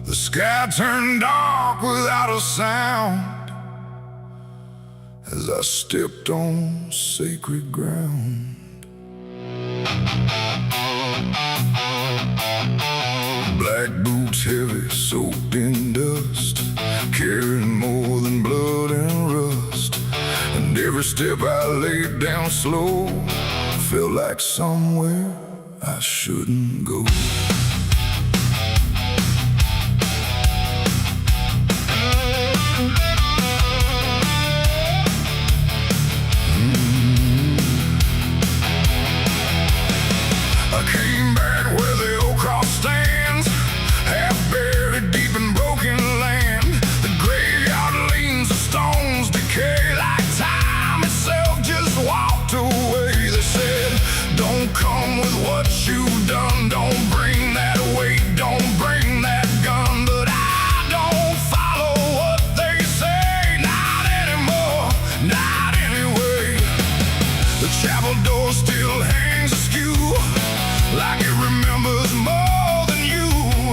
The sky turned dark without a sound as I stepped on sacred ground. Black boots heavy, soaked in dust, carrying more than blood and rust. And every step I laid down slow felt like somewhere I shouldn't go. I came back where the old cross stands, half buried deep in broken land. The graveyard leans, the stones decay like time itself just walked away. They said, don't come with what you've done, don't bring that weight, don't bring that gun. But I don't follow what they say, not anymore, not anyway. The chapel door still hangs askew, like it remembers more than you,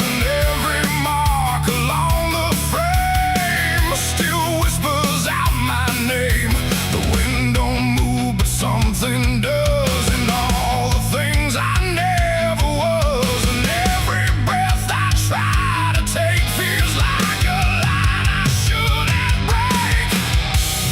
and every mark along the frame still whispers out my name. The wind don't move, but something does, and all the things I never was, and every breath I try to take feels like a line I shouldn't break.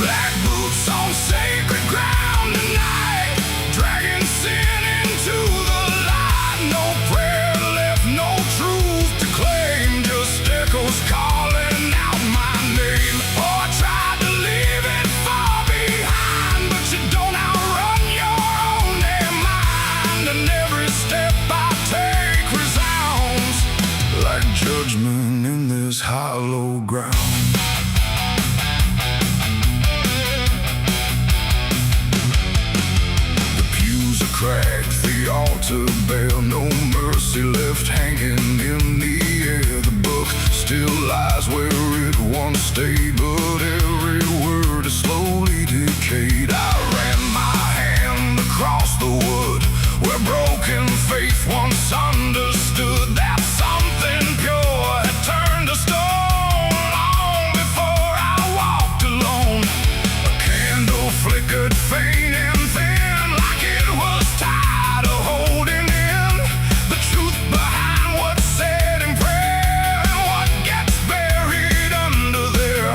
Black boots on sacred ground tonight, dragging sin into the light. No prayer left, no truth to claim, just echoes calling out my name. Oh, I tried to leave it far behind, but you don't outrun your own damn mind. And every step I take resounds like judgment in this hollow ground. The pews are cracked, the altar bare, no mercy left hanging in the air. The book still lies where it once stayed, but every word is slowly decayed. I ran my hand across the wood, where broken faith once understood that something pure had turned to stone long before I walked alone. A candle flickered faint and thin, like it was tired of holding in the truth behind what's said in prayer and what gets buried under there.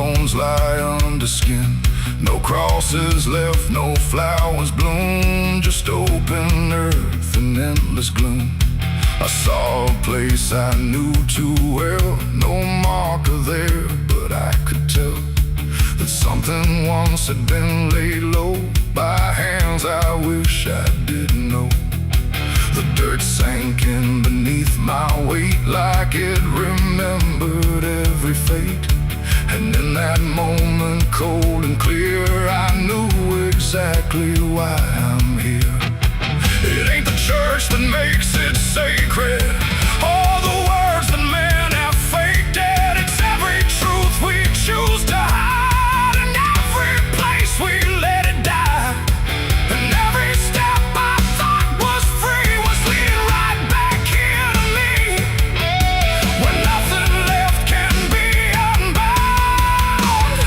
bones lie under skin. No crosses left, no flowers bloom, just open earth and endless gloom. I saw a place I knew too well, no marker there, but I could tell that something once had been laid low by hands I wish I didn't know. The dirt sank in beneath my weight like it remembered every fate. And in that moment, cold and clear, I knew exactly why I'm here. It ain't the church that makes it sacred, or the words that men have faked it. It's every truth we choose to hide, and every place we let it die. And every step I thought was free was leading right back here to me, where nothing left can be unbound.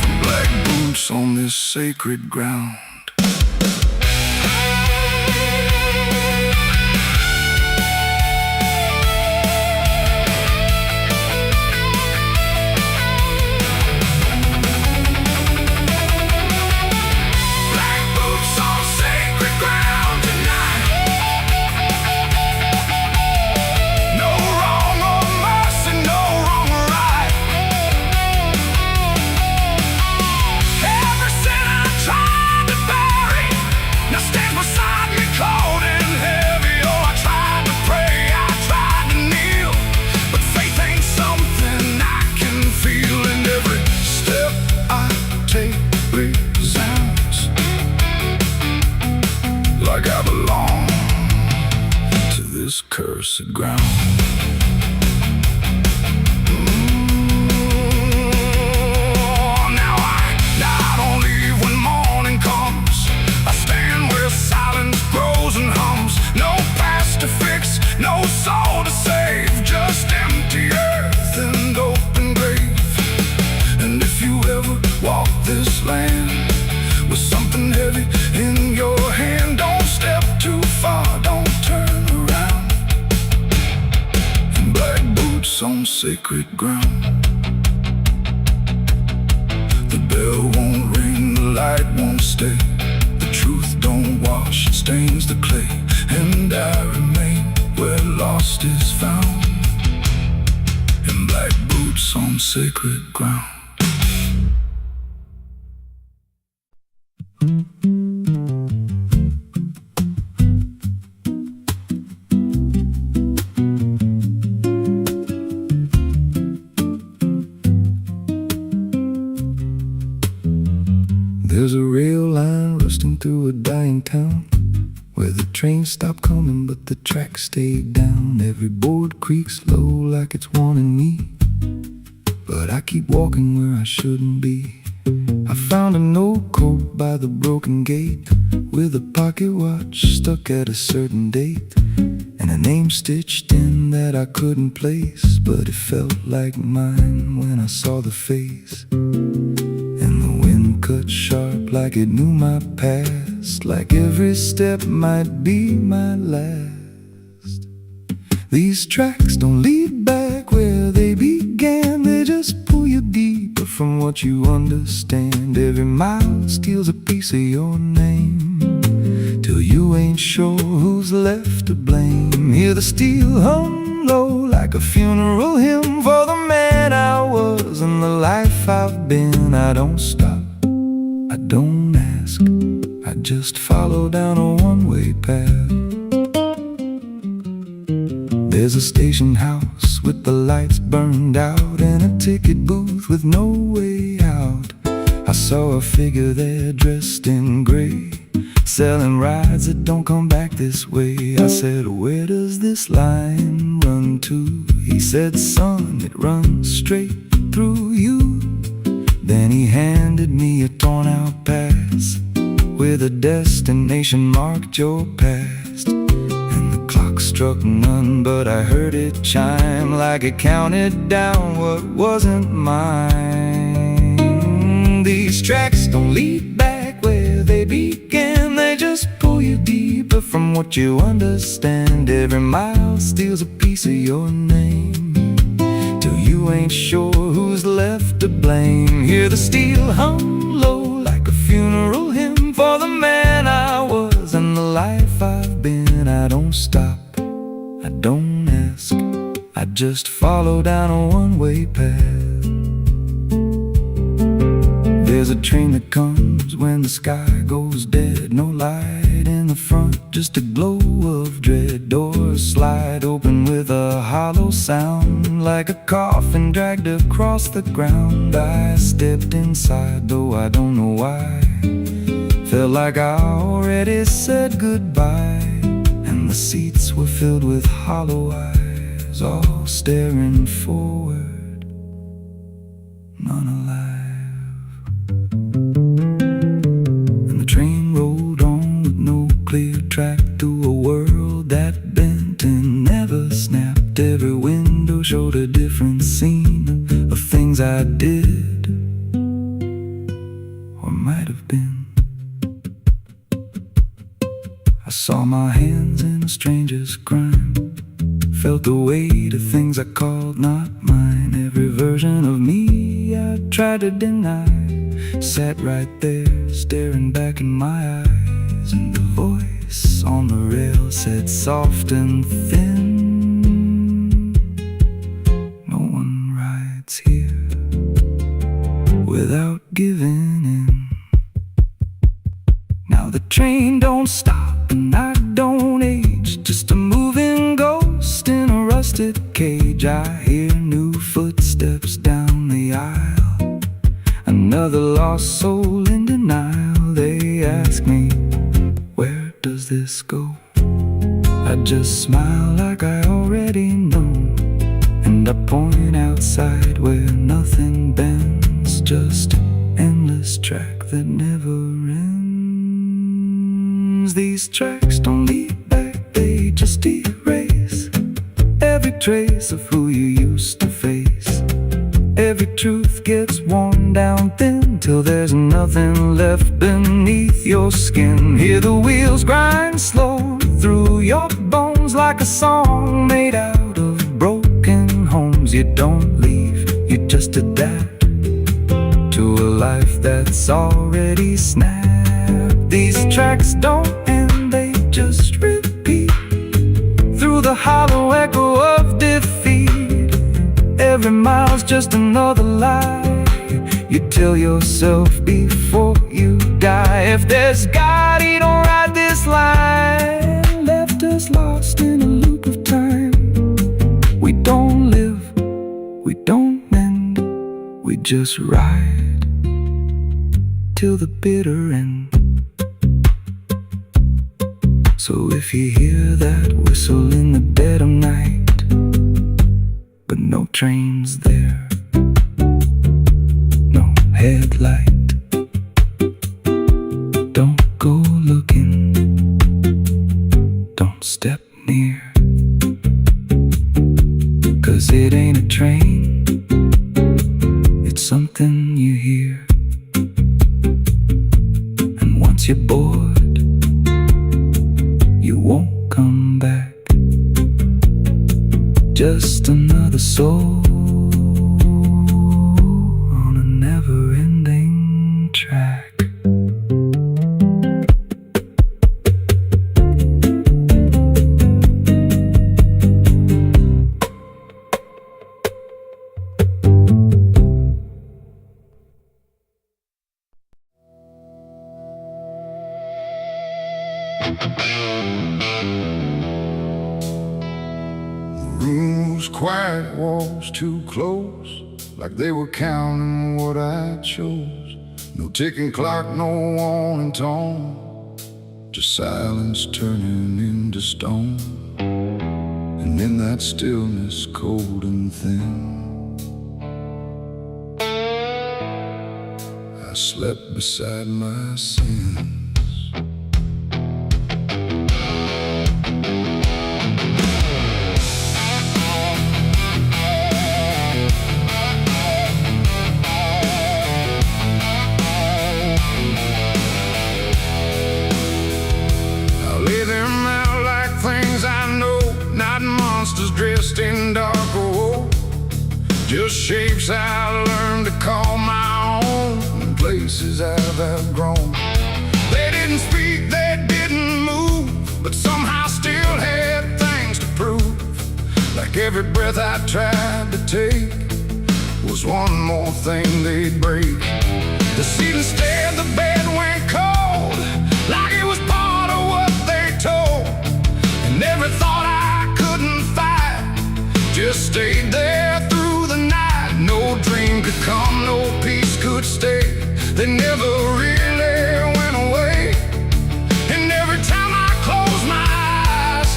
From black boots on this sacred ground. Like I belong to this cursed ground. Now I don't leave when morning comes. I stand where silence grows and hums. No past to fix, no soul to save, just empty earth and open grave. And if you ever walk this land with something heavy in your hand, don't step too far, don't turn around. In black boots on sacred ground. The bell won't ring, the light won't stay. The truth don't wash, it stains the clay. And I remain where lost is found. In black boots on sacred ground. There's a rail line rusting through a dying town, where the trains stop coming but the tracks stay down. Every board creaks low like it's warning me, but I keep walking where I shouldn't be. I found a note code by the broken gate, with a pocket watch stuck at a certain date, and a name stitched in that I couldn't place, but it felt like mine when I saw the face. And the wind cut sharp like it knew my past, like every step might be my last. These tracks don't lead back where they began, they just pull you deeper from what you understand. Every mile steals a piece of your name, till you ain't sure who's left to blame. Hear the steel hum low like a funeral hymn for the man I was and the life I've been. I don't stop, I don't ask, I just follow down a one-way path. There's a station house with the lights burned out, and a ticket booth with no way out. I saw a figure there dressed in gray, selling rides that don't come back this way. I said, where does this line run to? He said, son, it runs straight through you. Then he handed me a torn out pass with a destination marked your past. And the clock struck none, but I heard it chime like it counted down what wasn't mine. These tracks don't lead back where they began, they just pull you deeper from what you understand. Every mile steals a piece of your name, till you you ain't sure who's left to blame. Hear the steel hum low like a funeral hymn for the man I was and the life I've been. I don't stop, I don't ask, I just follow down a one-way path. There's a train that comes when the sky goes dead. No light in the front, just a glow of dread. Doors slide open with a hollow sound, like a coffin dragged across the ground. I stepped inside, though I don't know why. Felt like I already said goodbye, and the seats were filled with hollow eyes, all staring forward, none alive. Clear track through a world that bent and never snapped. Every window showed a different scene of things I did or might have been. I saw my hands in a stranger's crime, felt the weight of things I called not mine. Every version of me I tried to deny sat right there, staring back in my eyes, and the voice on the rail said soft and thin, no one rides here without giving in. Now the train don't stop and I don't age, just a moving ghost in a rusted cage. I hear new footsteps down the aisle, another lost soul in denial. They ask me, where does this go? I just smile like I already know, and I point outside where nothing bends, just an endless track that never ends. These tracks don't lead back, they just erase every trace of who you used to face. Every truth gets worn down thin till there's nothing left beneath your skin. Hear the wheels grind slow through your bones like a song made out of broken homes. You don't leave, you just adapt to a life that's already snapped. These tracks don't end, they just repeat through the hollow echo of defeat. Every mile's just another lie you tell yourself before you die. If there's God, he don't ride this line, left us lost in a loop of time. We don't live, we don't mend, we just ride till the bitter end. So if you hear that whistle in the dead of night, but no train's there, no headlight, don't go looking, don't step near, 'cause it ain't a train, it's something you hear. And once you're bored, you won't come back. Just another soul on a never-ending track. Rooms quiet, walls too close, like they were counting what I chose. No ticking clock, no warning tone, just silence turning into stone. And in that stillness, cold and thin, I slept beside my sins. Dressed in dark gold, just shapes I learned to call my own, and places I've outgrown. They didn't speak, they didn't move, but somehow still had things to prove. Like every breath I tried to take was one more thing they'd break. The seat instead, the bed went cold, like it was part of what they told. And every thought I couldn't fight just stayed there through the night. No dream could come, no peace could stay. They never really went away. And every time I close my eyes,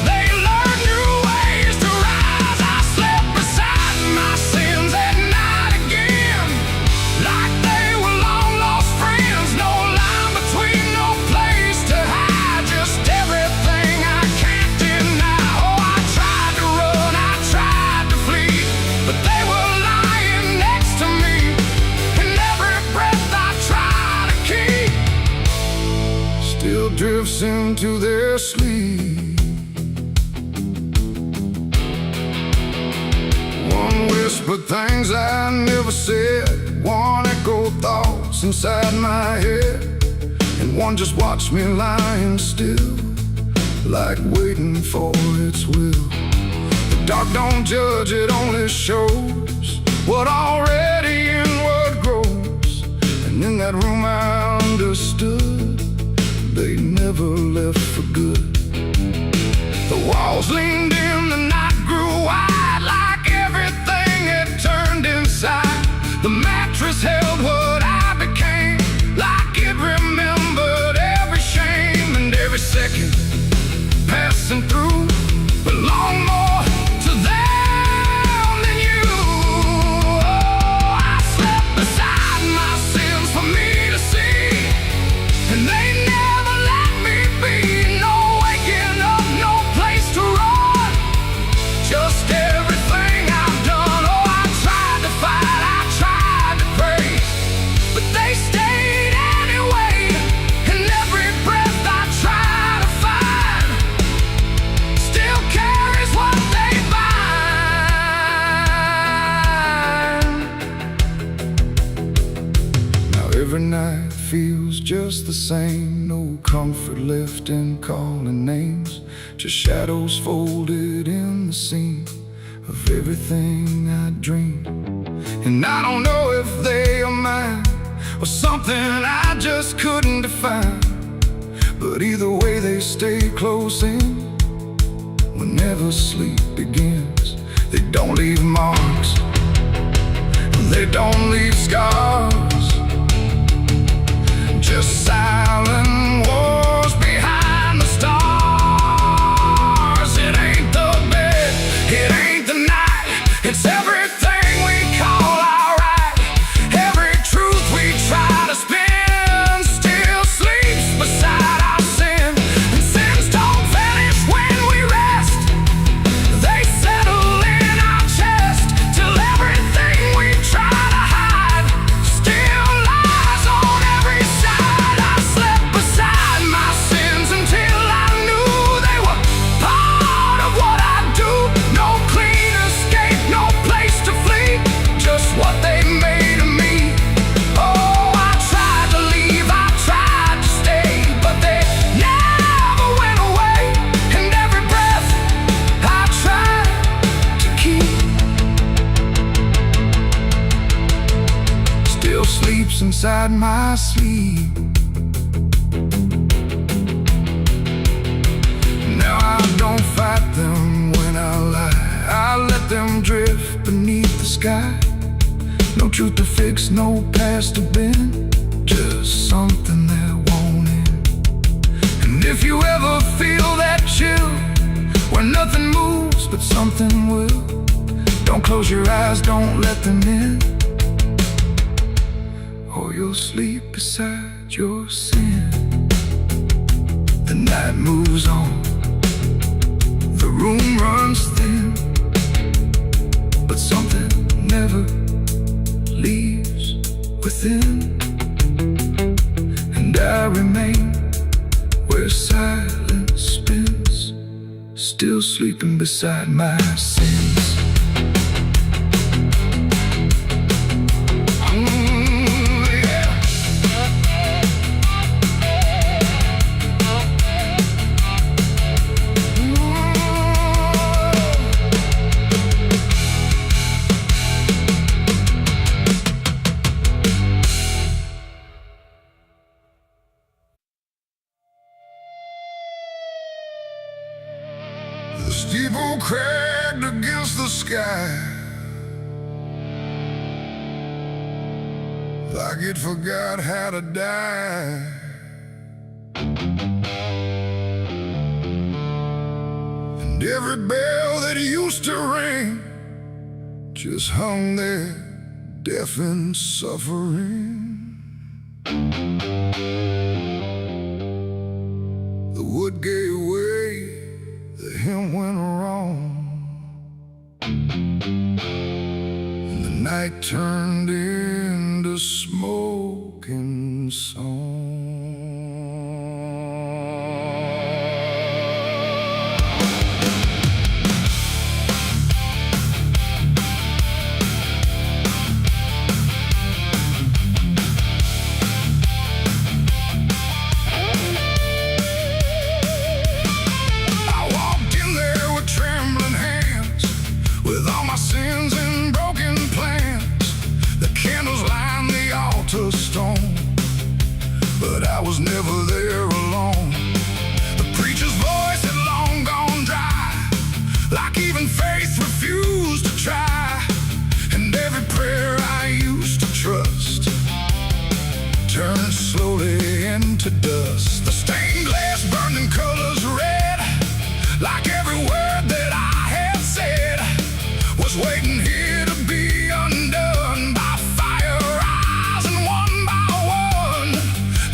they learn new ways to rise. I slept beside my sins at night again, like they were long lost friends. No line between, no place to hide, just everything I can't deny. Oh, I tried to run, I tried to flee, but they were lying next to me. And every breath I try to keep still drifts into their sleep. One whispered things I never said, one echoed thoughts inside my head, and one just watched me lying still, like waiting for its will. The dark don't judge, it only shows what already inward grows. And in that room I understood they never left for good. The walls leaned in, the night grew wide, like everything had turned inside. The mattress held what I became, like it remembered every shame. And every second passing through belonged more to them than you. Oh, I slept beside my sins for me to see, and they never let me be. No waking up, no place to run, just everything I've done. Oh, I tried to fight, I tried to pray, but they stayed anyway. And every breath I try to find still carries what they find. Now every night feels just the same, no comfort left in calling names, just shadows folded in the seam of everything I dreamed. And I don't know if they are mine or something I just couldn't define, but either way they stay close in whenever sleep begins. They don't leave marks, they don't leave scars, just silent wars behind the stars. It ain't the bed, it ain't the night, it's everything we call alright. Every truth we try to spin still sleeps beside our sin. And sins don't vanish when we rest, they settle in our chest, till everything we try to hide still lies on every side. I slept beside my sins until I knew they were part of what I do. No clean escape, no place to flee, just what they made of me. Oh, I tried to leave, I tried to stay, but they never went away. And every breath I tried to keep still sleeps inside my sleep. Now I don't fight them when I lie, I let them drift beneath the sky. No truth to fix, no past to bend, just something that won't end. And if you ever feel that chill, where nothing moves but something will, don't close your eyes, don't let them in, or you'll sleep beside your sin. The night moves on, the room runs thin, but something never leaves within. And I remain where silence spins, still sleeping beside my sins. radio cracked against the sky, like it forgot how to die. And every bell that used to ring just hung there, deaf and suffering. The wood gave way, the hymn went wrong, and the night turned into smoking song. But I was never there alone. The preacher's voice had long gone dry, like even faith refused to try. And every prayer I used to trust turned slowly into dust. The stained glass burned in colors red, like every word that I had said was waiting here to be undone by fire rising one by one.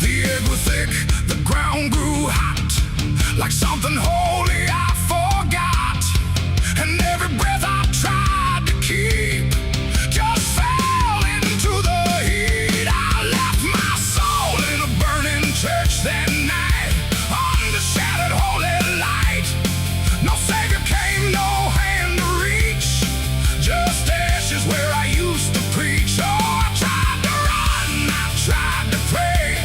The egg was thick, the ground grew hot, like something holy I forgot. And every breath I tried to keep just fell into the heat. I left my soul in a burning church that night, under shattered holy light. No savior came, no hand to reach, just ashes where I used to preach. Oh, I tried to run, I tried to pray,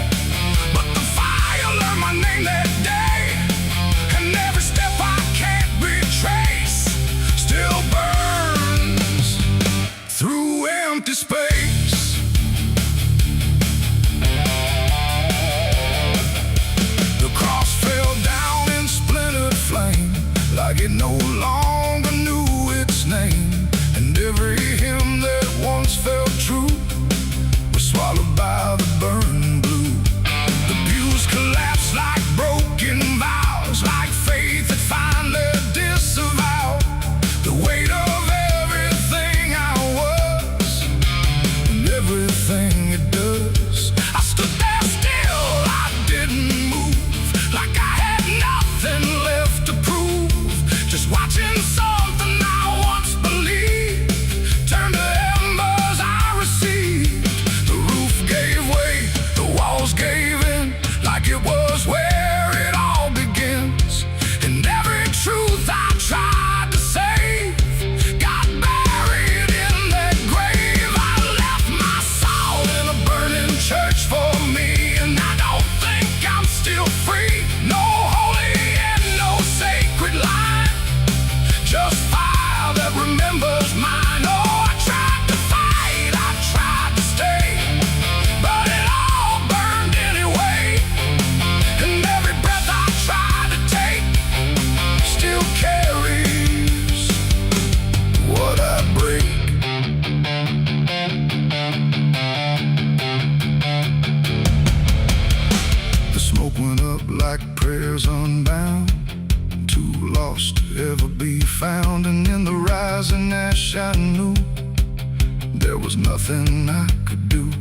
but the fire learned my name that day. And every step I can't retrace still burns through empty space. The cross fell down in splintered flame, like it no longer knew its name. And every hymn that once felt true was swallowed by the burning blue. The pews collapsed like broken vows, like faith that finally disavowed the weight of everything I was and everything it does. I stood there still, I didn't move, like I had nothing left to prove, just watching something I once believed turn to embers I received. The roof gave way, the walls gave in, like it was where it all begins. And every truth I tried to save got buried in that grave. I left my soul in a burning church for me, and I don't think I'm still free. No holy and no sacred line, just fire that remembers mine. Oh, I tried to fight, I tried to stay, but it all burned anyway. And every breath I tried to take still carries what I break. The smoke went up like prayers unbound, too lost to ever be found. And in the rising ash I knew there was nothing I could do.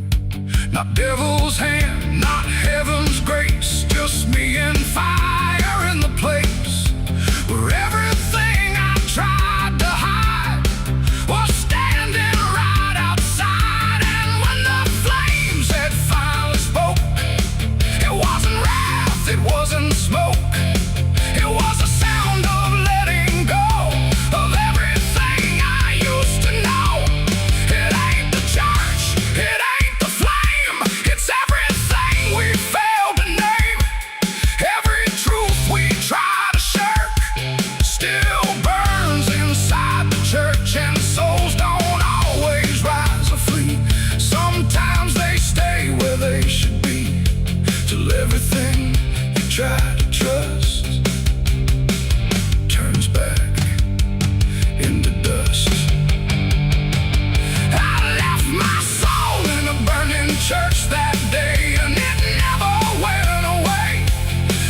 Not devil's hand, not heaven's grace, just me and fire in the place where everything I tried to hide was standing right outside. And when the flames had finally spoke, it wasn't wrath, it wasn't smoke, it was a sound of letting go of everything I used to know. It ain't the church, it ain't the flame, it's everything church that day, and it never went away.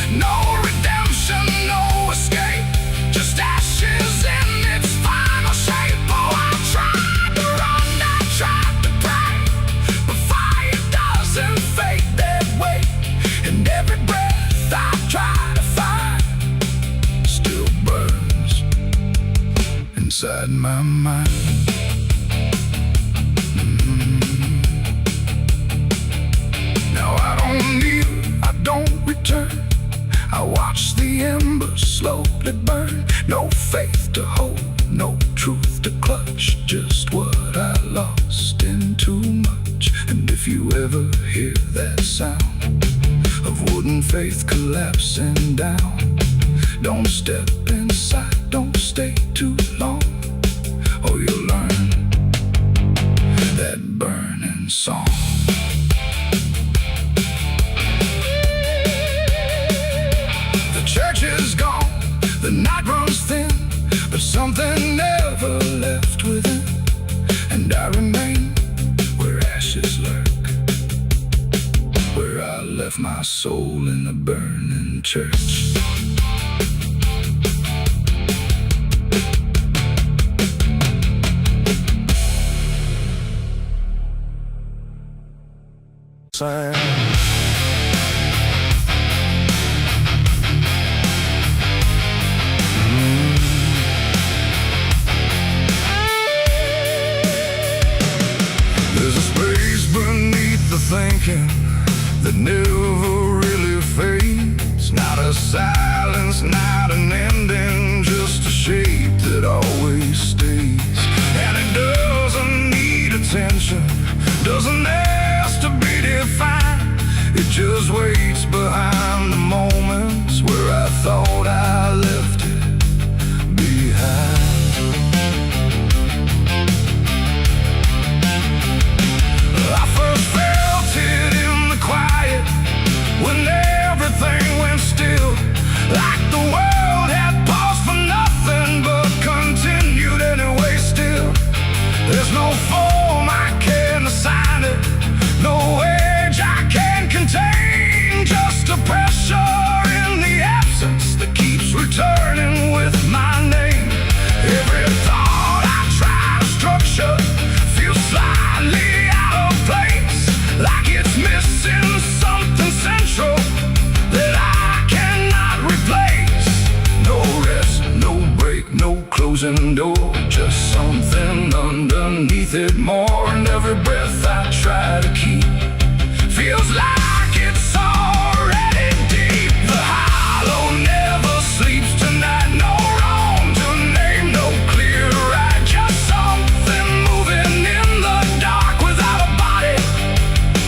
No redemption, no escape, just ashes in its final shape. Oh, I tried to run, I tried to pray, but fire doesn't fade that way. And every breath I try to find still burns inside my mind. Now I don't kneel, I don't return. I watch the embers slowly burn. No faith to hold, no truth to clutch, just what I lost in too much. And if you ever hear that sound of wooden faith collapsing down, don't step inside, don't stay too long, or you'll learn that burning song. The church is gone, the night runs thin, but something never left within. And I remain where ashes lurk, where I left my soul in the burning church. There's a space beneath the thinking that never really fades. Not a silence, not an ending, just a shape that always stays. And it doesn't need attention, doesn't ask to be defined. It just waits behind the moments where I thought I left it behind. I first felt it in the quiet, when everything went still, like the world had paused for nothing but continued anyway still. There's no form I can assign it, no age I can contain, just a pressure in the absence that keeps returning with my name. Every thought I try to structure feels slightly out of place, like it's missing something central that I cannot replace. No rest, no break, no closing door, just something underneath it more. And every breath I try to keep feels like it's already deep. The hollow never sleeps tonight, no wrong to name, no clear right, just something moving in the dark without a body,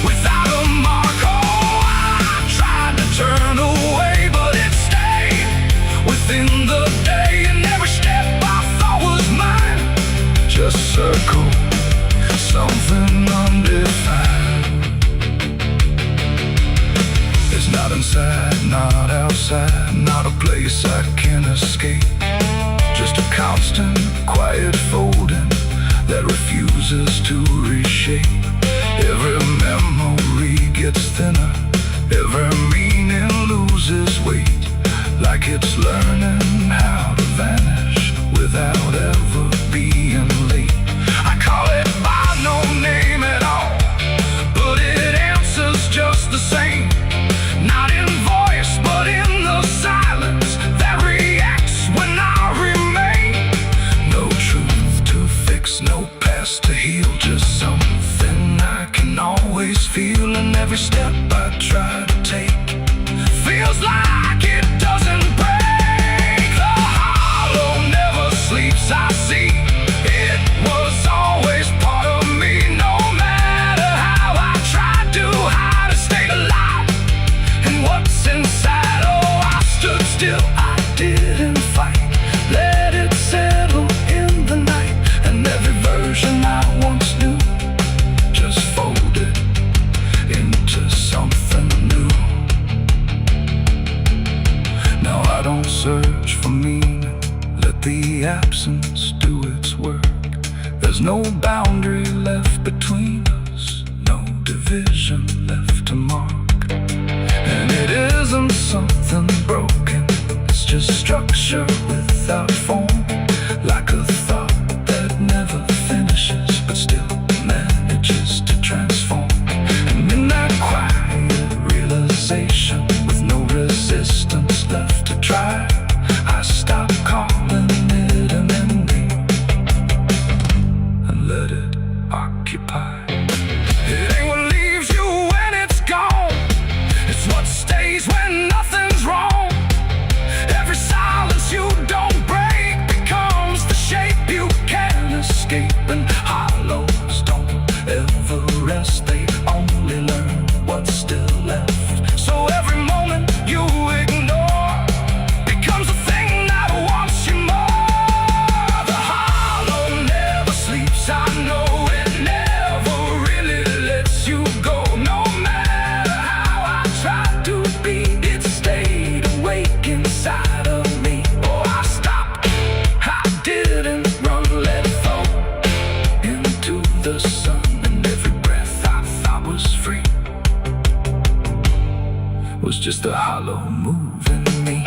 without a mark. Oh, I tried to turn away, but it stayed within the day. And every step I thought was mine just circled something undefined. It's not inside, not outside, not a place I can escape, just a constant, quiet folding that refuses to reshape. Every memory gets thinner, every meaning loses weight, like it's learning how to vanish without ever being late. I call it by no name at all, but it answers just the same. Not in voice, but in the silence that reacts when I remain. No truth to fix, no past to heal, just something I can always feel. And every step I try to take feels like it doesn't break. The hollow never sleeps, I see. It was always part of me, no matter how I tried to hide, it stayed alive. And what's inside, oh, I stood still, I didn't fight, let it settle in the night. And every version I once knew just folded into something new. Now I don't search for meaning, let the absence do its work. There's no boundary left between us, no division. vision left a mark. And it isn't something broken, it's just structure without form, like a thought that never finishes but still manages to transform. And in that quiet realization, with no resistance left to try, I stop calling it an ending and let it occupy. It ain't what leaves you when it's gone, it's what stays when nothing's wrong. Every silence you don't break becomes the shape you can't escape. And hollows don't ever rest, they only learn what's still left. So every moment you ignore becomes a thing that wants you more. The hollow never sleeps, I know it never really lets you go. No matter how I tried to be, it stayed awake inside of me. Oh, I stopped, I didn't run, let it fall into the sun. And every breath I thought was free was just a hollow moving me.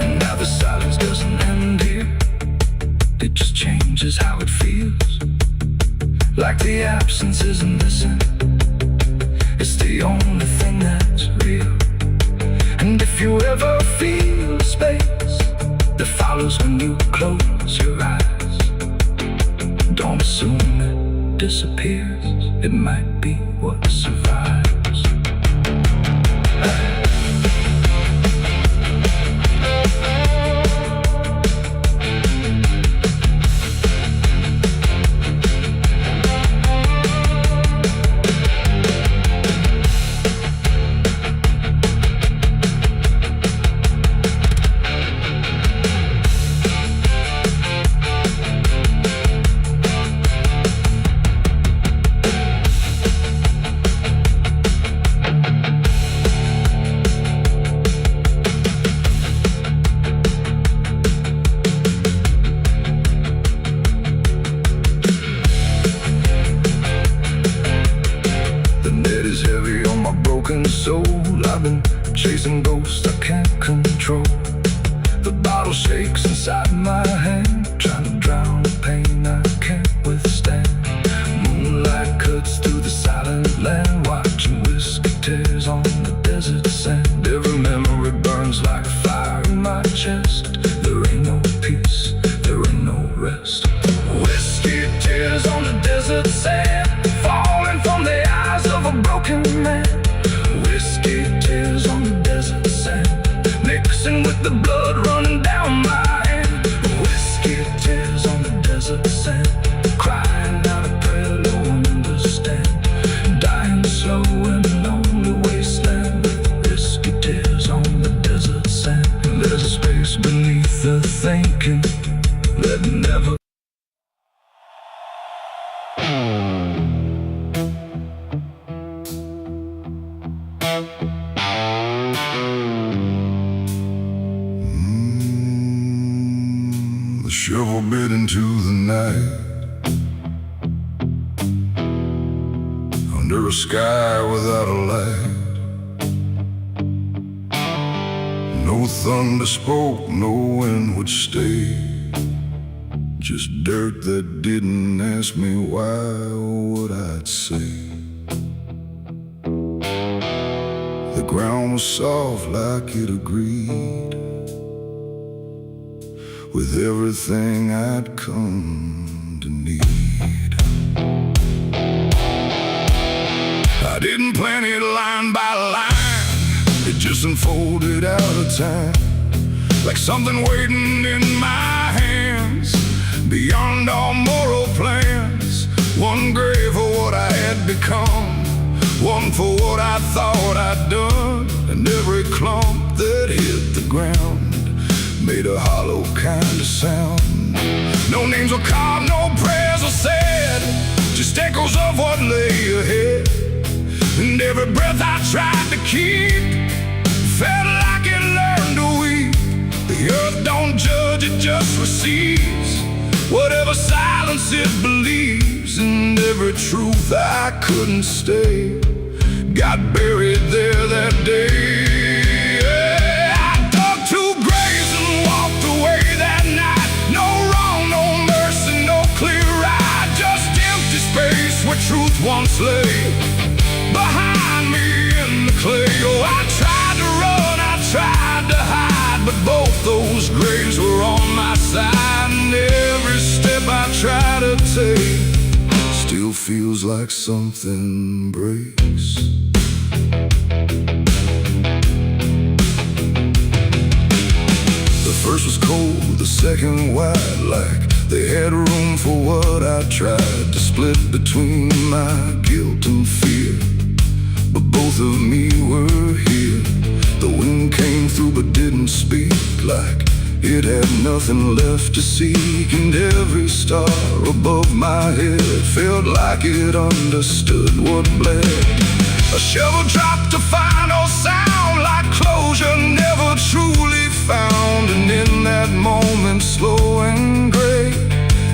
And now the silence doesn't end here, it just changes how it feels. Like the absence isn't missing, it's the only thing that's real. And if you ever feel the space that follows when you close your eyes, don't assume it disappears, it might be what survives. Soul, I've been chasing ghosts I can't control. The bottle shakes inside my hand, trying to drown the pain I can't withstand. Moonlight cuts through the silent land, watching whiskey tears on the desert sand. Every memory burns like fire in my chest. There ain't no peace, there ain't no rest. Whiskey tears on the desert sand, falling from the eyes of a broken man. Whiskey tears on the desert sand, mixing with the blood running down my hand. Whiskey tears on the desert sand, crying out a prayer no one understand. Dying slow in a lonely wasteland, whiskey tears on the desert sand. There's a space beneath the thinking that never. The shovel bit into the night, under a sky without a light. No thunder spoke, no wind would stay, just dirt that didn't ask me why or what I'd say. The ground was soft like it agreed with everything I'd come to need. I didn't plan it line by line, it just unfolded out of time, like something waiting in my hands, beyond all moral plans. One grave for what I had become, one for what I thought I'd done. And every clump that hit the ground made a hollow kind of sound. No names were carved, no prayers were said, just echoes of what lay ahead. And every breath I tried to keep felt like it learned to weep. The earth don't judge, it just receives whatever silence silence it believes, and every truth I couldn't stay got buried there that day. I dug 2 graves and walked away that night. No wrong, no mercy, no clear right, just empty space where truth once lay behind me in the clay. Oh, I tried to run, I tried to hide, but both those graves were on my side, and every step I try to take still feels like something breaks. The first was cold, the second wide, like they had room for what I tried to split between my guilt and fear. But both of me were here. The wind came through but didn't speak, like it had nothing left to seek. And every star above my head felt like it understood what bled. A shovel dropped to final sound, like closure never truly found. And in that moment, slow and gray,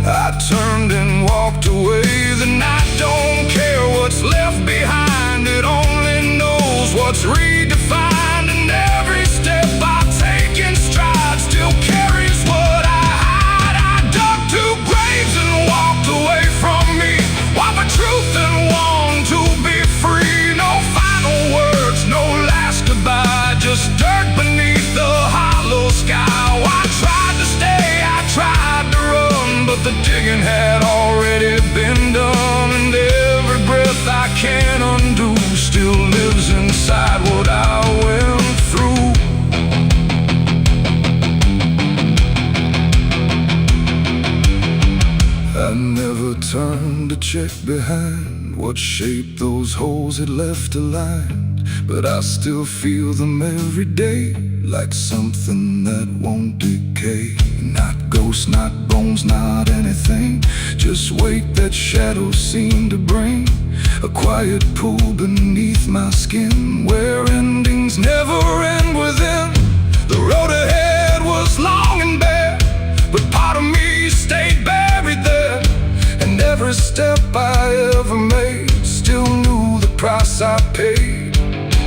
I turned and walked away. The night don't care what's left behind, it only knows what's redefined. And every step I take in stride still carries what I hide. I dug 2 graves and walked away from me, while the truth and long to be free. No final words, no last goodbye, just dirt beneath the hollow sky. Oh, I tried to stay, I tried to run, but the digging had already been done. And every breath I can't undo still lives inside what I went through. I never turned to check behind what shape those holes had left aligned, but I still feel them every day, like something that won't decay. Not ghosts, not bones, not anything, just weight that shadows seem to bring. A quiet pool beneath my skin, where endings never end within. The road ahead was long and bare, but part of me stayed buried there. And every step I ever made still knew the price I paid.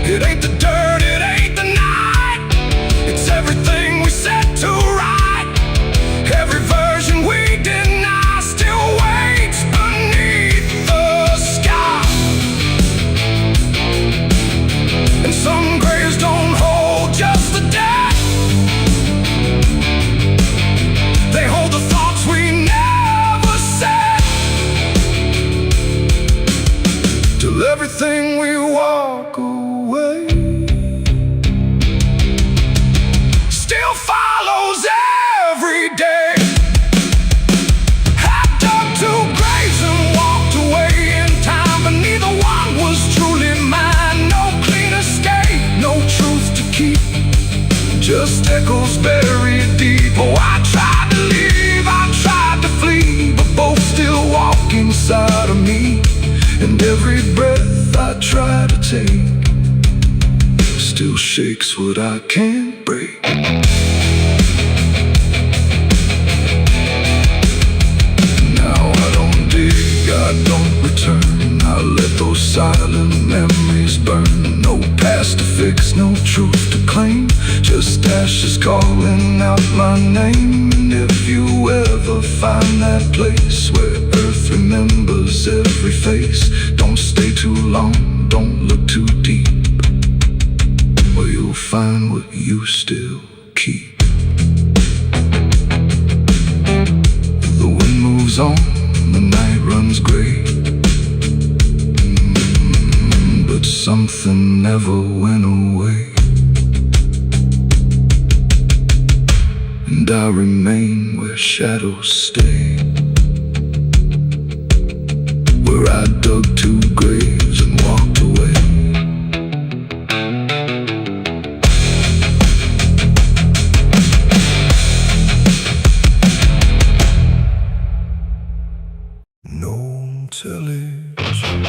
It ain't the dirt, it ain't the night, it's everything we set to right. Every version we deny still waits beneath the sky. And some graves don't hold just the dead, they hold the thoughts we never said. Till everything we walk away still follows every day. I dug 2 graves and walked away in time, but neither one was truly mine. No clean escape, no truth to keep, just echoes buried deep. Oh, I tried to leave, I tried to flee, but both still walk inside of me. And every breath I try to take still shakes what I can't break. Now I don't dig, I don't return, I let those silent memories burn. No past to fix, no truth to claim, just ashes calling out my name. And if you ever find that place where earth remembers every face, don't stay too long, don't look too deep, or you'll find what you still keep. The wind moves on, the night runs gray, but something never went away. And I remain where shadows stay, where I dug 2 graves and walked away. No television,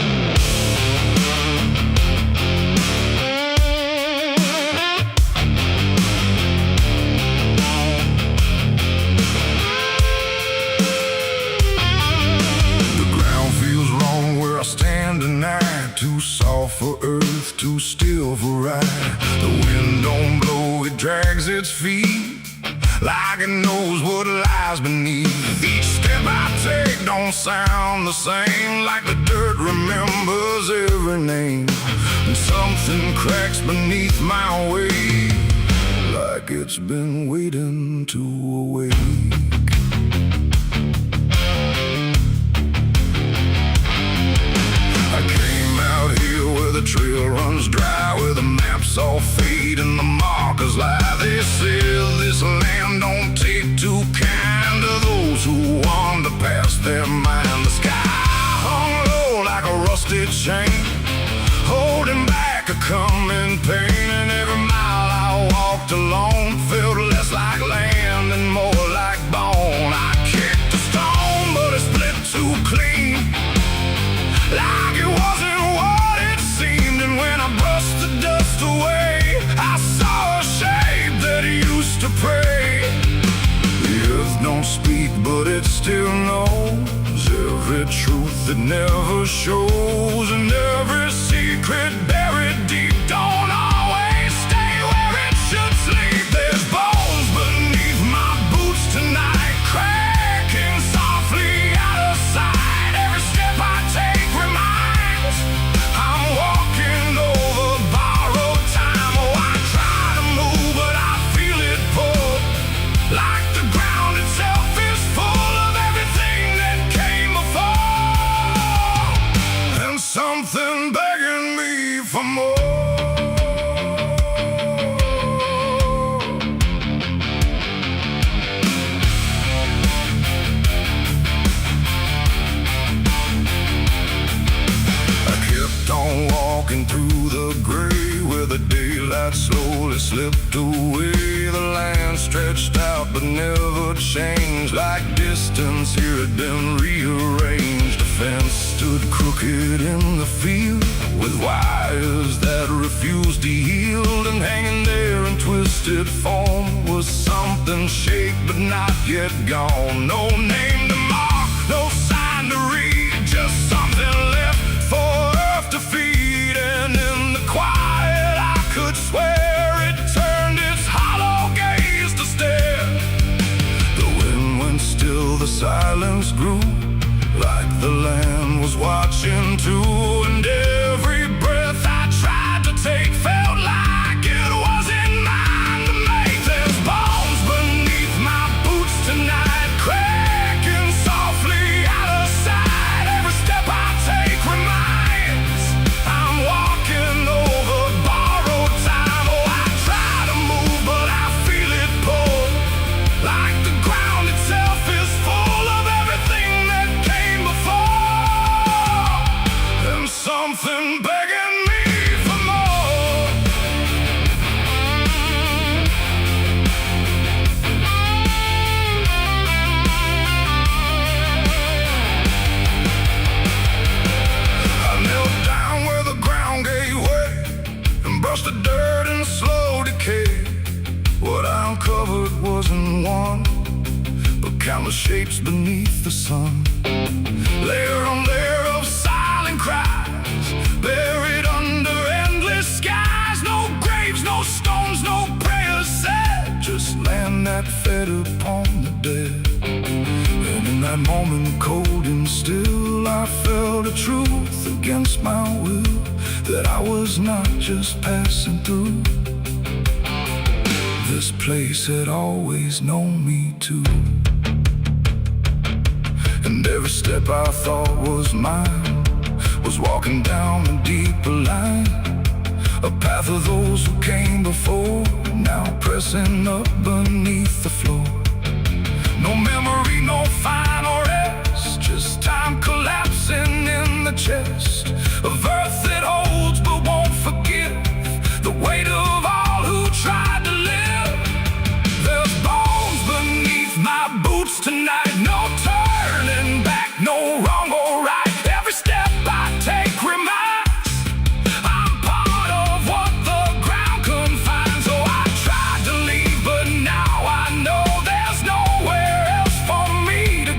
too soft for earth, too still for ride. The wind don't blow, it drags its feet like it knows what lies beneath. Each step I take don't sound the same, like the dirt remembers every name. And something cracks beneath my weight, like it's been waiting to awake. I came out here where the trail runs dry, where the maps all fade and the markers lie. They said this land don't take too kind to those who wander past their mind. The sky hung low like a rusted chain, holding back a coming pain. And every mile I walked alone felt less like land and more like bone. I kicked a stone, but it split too clean, like it wasn't what it seemed. And when I brushed the dust away, I saw a shape that used to pray. The earth don't speak, but it still knows every truth that never shows. And every secret buried deep don't always stay where it should sleep. There's bones beneath my boots tonight, cracking softly out of sight. Every step I take reminds I'm walking over borrowed time. Oh, I try to move, but I feel it pull, like the ground itself is full of everything that came before, and something begging me for more. I kept on walking through the gray, where the daylight slowly slipped away. The land stretched out but never changed, like distance here had been rearranged. The fence stood crooked in the field, with wires that refused to yield. And hanging there in twisted form was something shaped but not yet gone. No name to mark, no sign to read, just something left for earth to feed. And in the quiet I could swear it turned its hollow gaze to stare. The wind went still, the silence grew, like the land was watching too. And every breath I tried to take felt like it wasn't mine to make. There's bones beneath my boots tonight, cracking softly out of sight. Every step I take reminds I'm walking over borrowed time. Oh, I try to move, but I feel it pull, like the ground itself is full of everything that came before, and something begging me for more. I knelt down where the ground gave way and brushed the dirt in slow decay. What I uncovered wasn't one, but countless shapes beneath the sun. Layer on layer of silent cries, buried under endless skies. No graves, no stones, no prayers said, just land that fed upon the dead. And in that moment, cold and still, I felt a truth against my will, that I was not just passing through. This place had always known me too. And every step I thought was mine was walking down a deeper line, a path of those who came before, now pressing up beneath the floor. No memory, no final rest, just time collapsing in the chest of earth that holds but won't forgive the weight of all who tried to live. There's bones beneath my boots tonight, no turning back, no wrong or right. Every step I take reminds I'm part of what the ground confines. Oh, I tried to leave, but now I know there's nowhere else for me to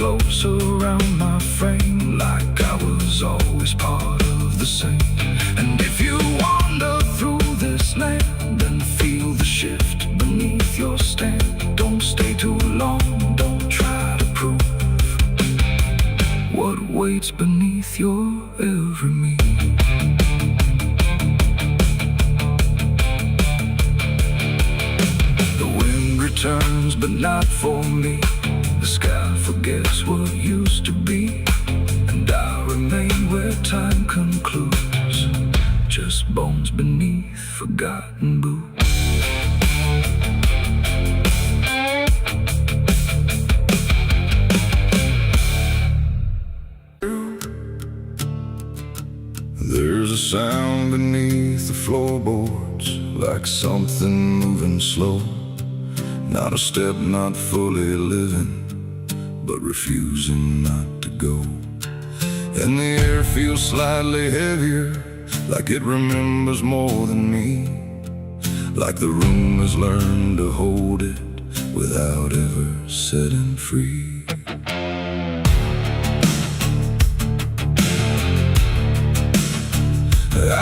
close around my frame, like I was always part of the same. And if you wander through this land, then feel the shift beneath your stand. Don't stay too long, don't try to prove what waits beneath your every move. Returns, but not for me. The sky forgets what used to be, and I remain where time concludes, just bones beneath forgotten boots. There's a sound beneath the floorboards, like something moving slow. Not a step, not fully living, but refusing not to go. And the air feels slightly heavier, like it remembers more than me, like the room has learned to hold it without ever setting free.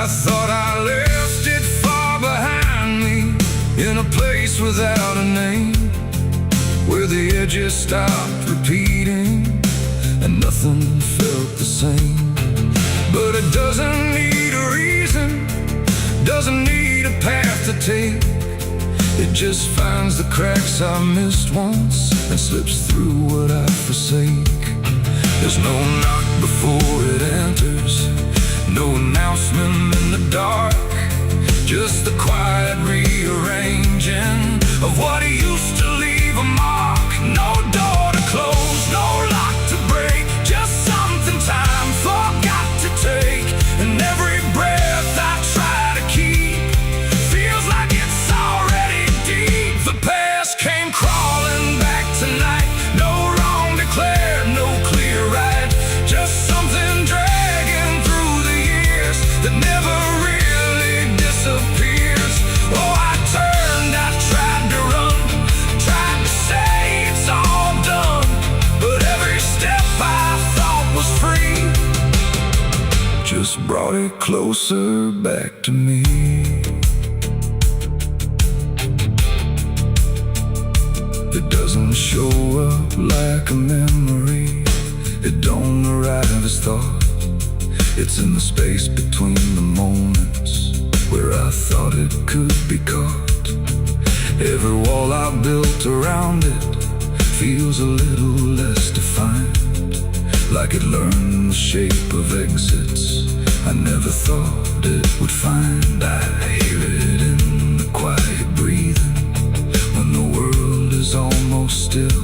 I thought I left it far behind me, in a place without a name, where the edges stopped repeating and nothing felt the same. But it doesn't need a reason, doesn't need a path to take. It just finds the cracks I missed once and slips through what I forsake. There's no knock before it enters, no announcement in the dark, just the quiet rearranging of what used to leave a mark. No door to close, no lock to break, just something time forgot to take. And every breath I try to keep feels like it's already deep. The past came crawling back tonight, no wrong declared, no clear right, just something dragging through the years that never really disappears. Oh, I turned, I tried to run, tried to say it's all done, but every step I thought was free just brought it closer back to me. It doesn't show up like a memory, it don't arrive as thought. It's in the space between the moments where I thought it could be caught. Every wall I built around it feels a little less defined, like it learned the shape of exits I never thought it would find. I hear it in the quiet breathing when the world is almost still.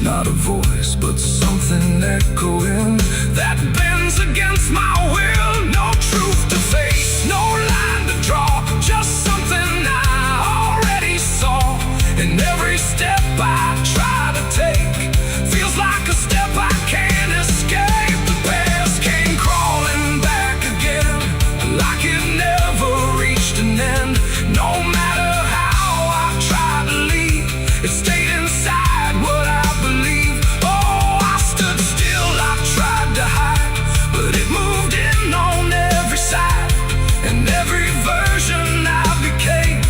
Not a voice, but something echoing that bends against my will. No truth to face, no line to draw, just something I already saw. And every step I try to take feels like a step I can't escape. The past came crawling back again, like it never reached an end. No matter how I tried to leave, it stayed inside what I believe. Oh, I stood still, I tried to hide, but it moved in on every side. And every version I became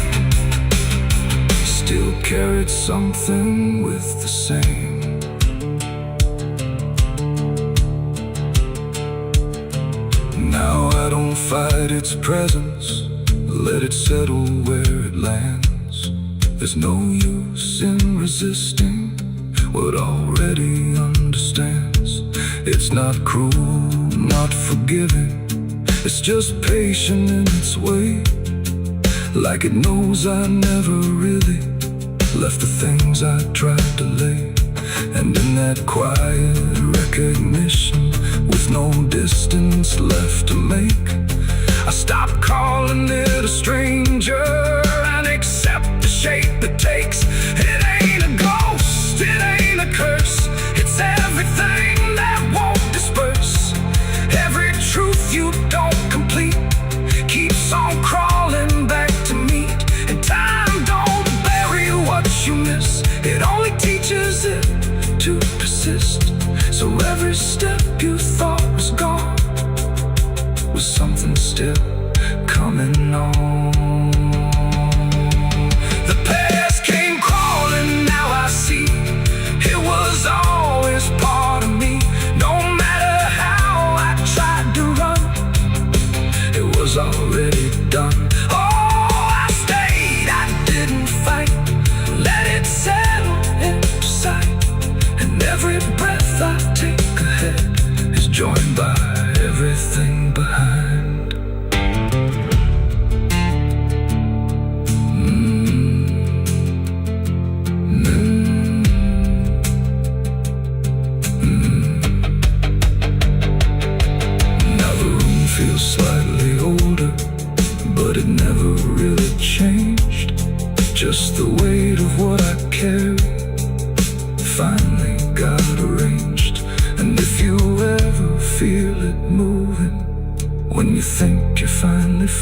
still carried something with the same. Now I don't fight its presence, let it settle where it lands. There's no use in resisting what already understands. It's not cruel, not forgiving, it's just patient in its way, like it knows I never really left the things I tried to lay. And in that quiet recognition, with no distance left to make, I stopped calling it a stranger and accept the shape it takes. It ain't a ghost, it ain't a curse, it's everything that won't disperse. Every truth you don't complete keeps on crawling back to meet. And time don't bury what you miss, it only teaches it to persist.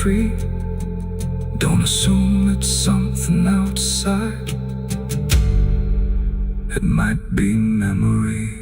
free. Don't assume it's something outside. It might be memory.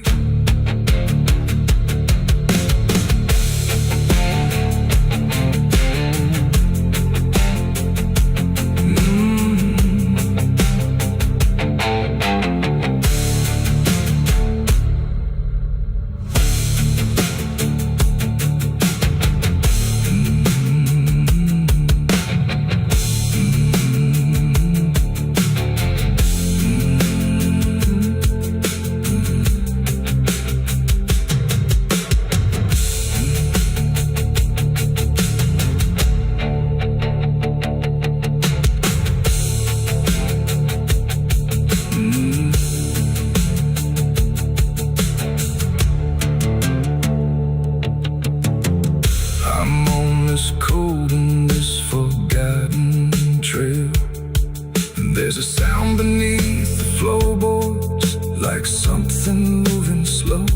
Cold in this forgotten trail. There's a sound beneath the floorboards, like something moving slow.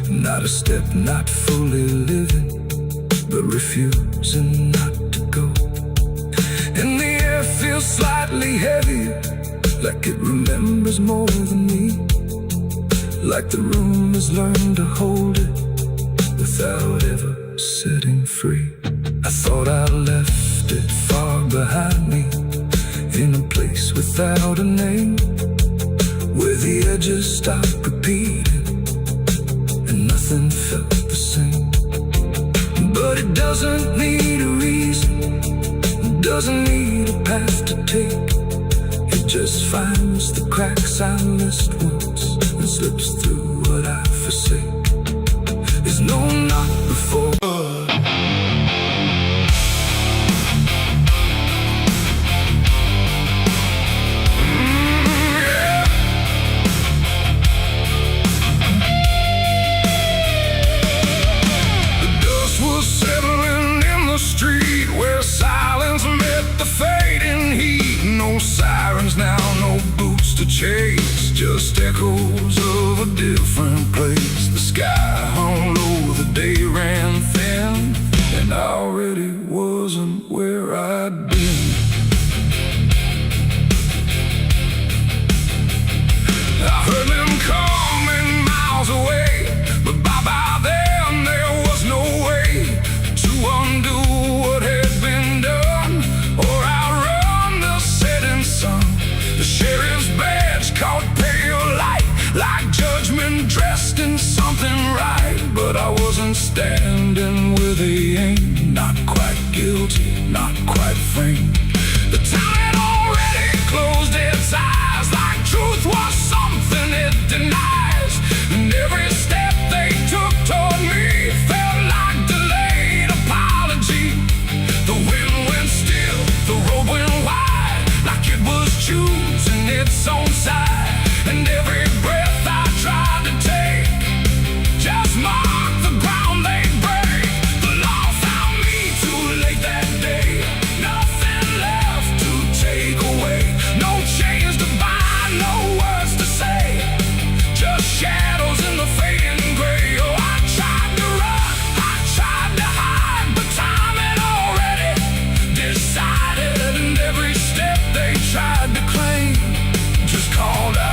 Not a step, not fully living, but refusing not to go. And the air feels slightly heavier, like it remembers more than me. Like the room has learned to hold it without ever setting free. I thought I left it far behind me, in a place without a name, where the edges stopped repeating and nothing felt the same. But it doesn't need a reason, it doesn't need a path to take. It just finds the cracks I missed once and slips through what I forsake. There's no not before. Street where silence met the fading heat. No sirens now, no boots to chase, just echoes of a different place. The sky hung low, the day ran thin, and I already wasn't where I'd been. I heard them coming miles away, but by then there was no way to undo what had been done, or outrun the setting sun. The sheriff's badge caught pale light, like judgment dressed in something right. But I wasn't standing where they aimed, not quite guilty, not quite framed. The town had already closed its eyes, like truth was something it denies. And every step they took toward me felt like delayed apology. The wind went still, the road went wide, like it was choosing its own side. And every breath I tried to take just marked the ground they break. The law found me too late that day, nothing left to take away. No chains to bind, no words to say, just shadows in the fading gray. Oh, I tried to run, I tried to hide, but time had already decided. And every step they tried to claim just called out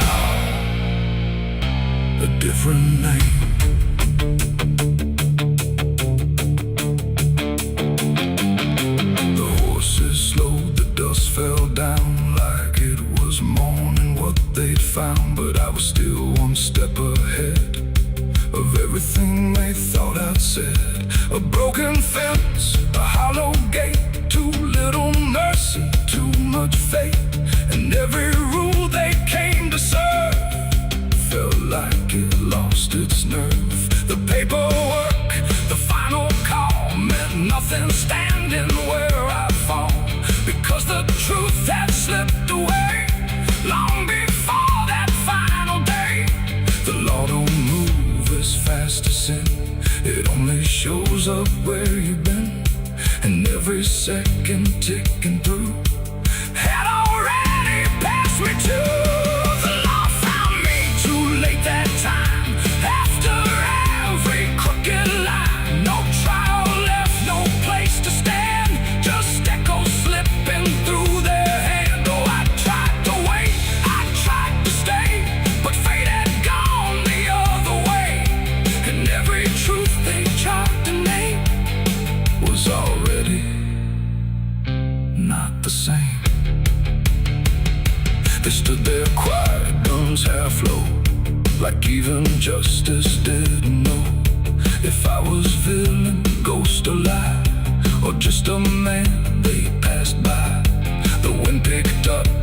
a different name. The horses slowed, the dust fell down, like it was morning what they'd found. But I was still one step ahead of everything they thought I'd said. A broken fence, a hollow gate, too little mercy, too much fate. And every rule they came to serve felt like it lost its nerve. The paperwork, the final call, meant nothing standing where I fall, because the truth had slipped away long before that final day. The law don't move as fast as sin, it only shows up where you've been. And every second ticking through had already passed me too. The law found me too late that time, after every crooked line. No trial left, no place to stand, They stood there quiet, guns half low, like even justice didn't know if I was villain, ghost or lie, or just a man they passed by. The wind picked up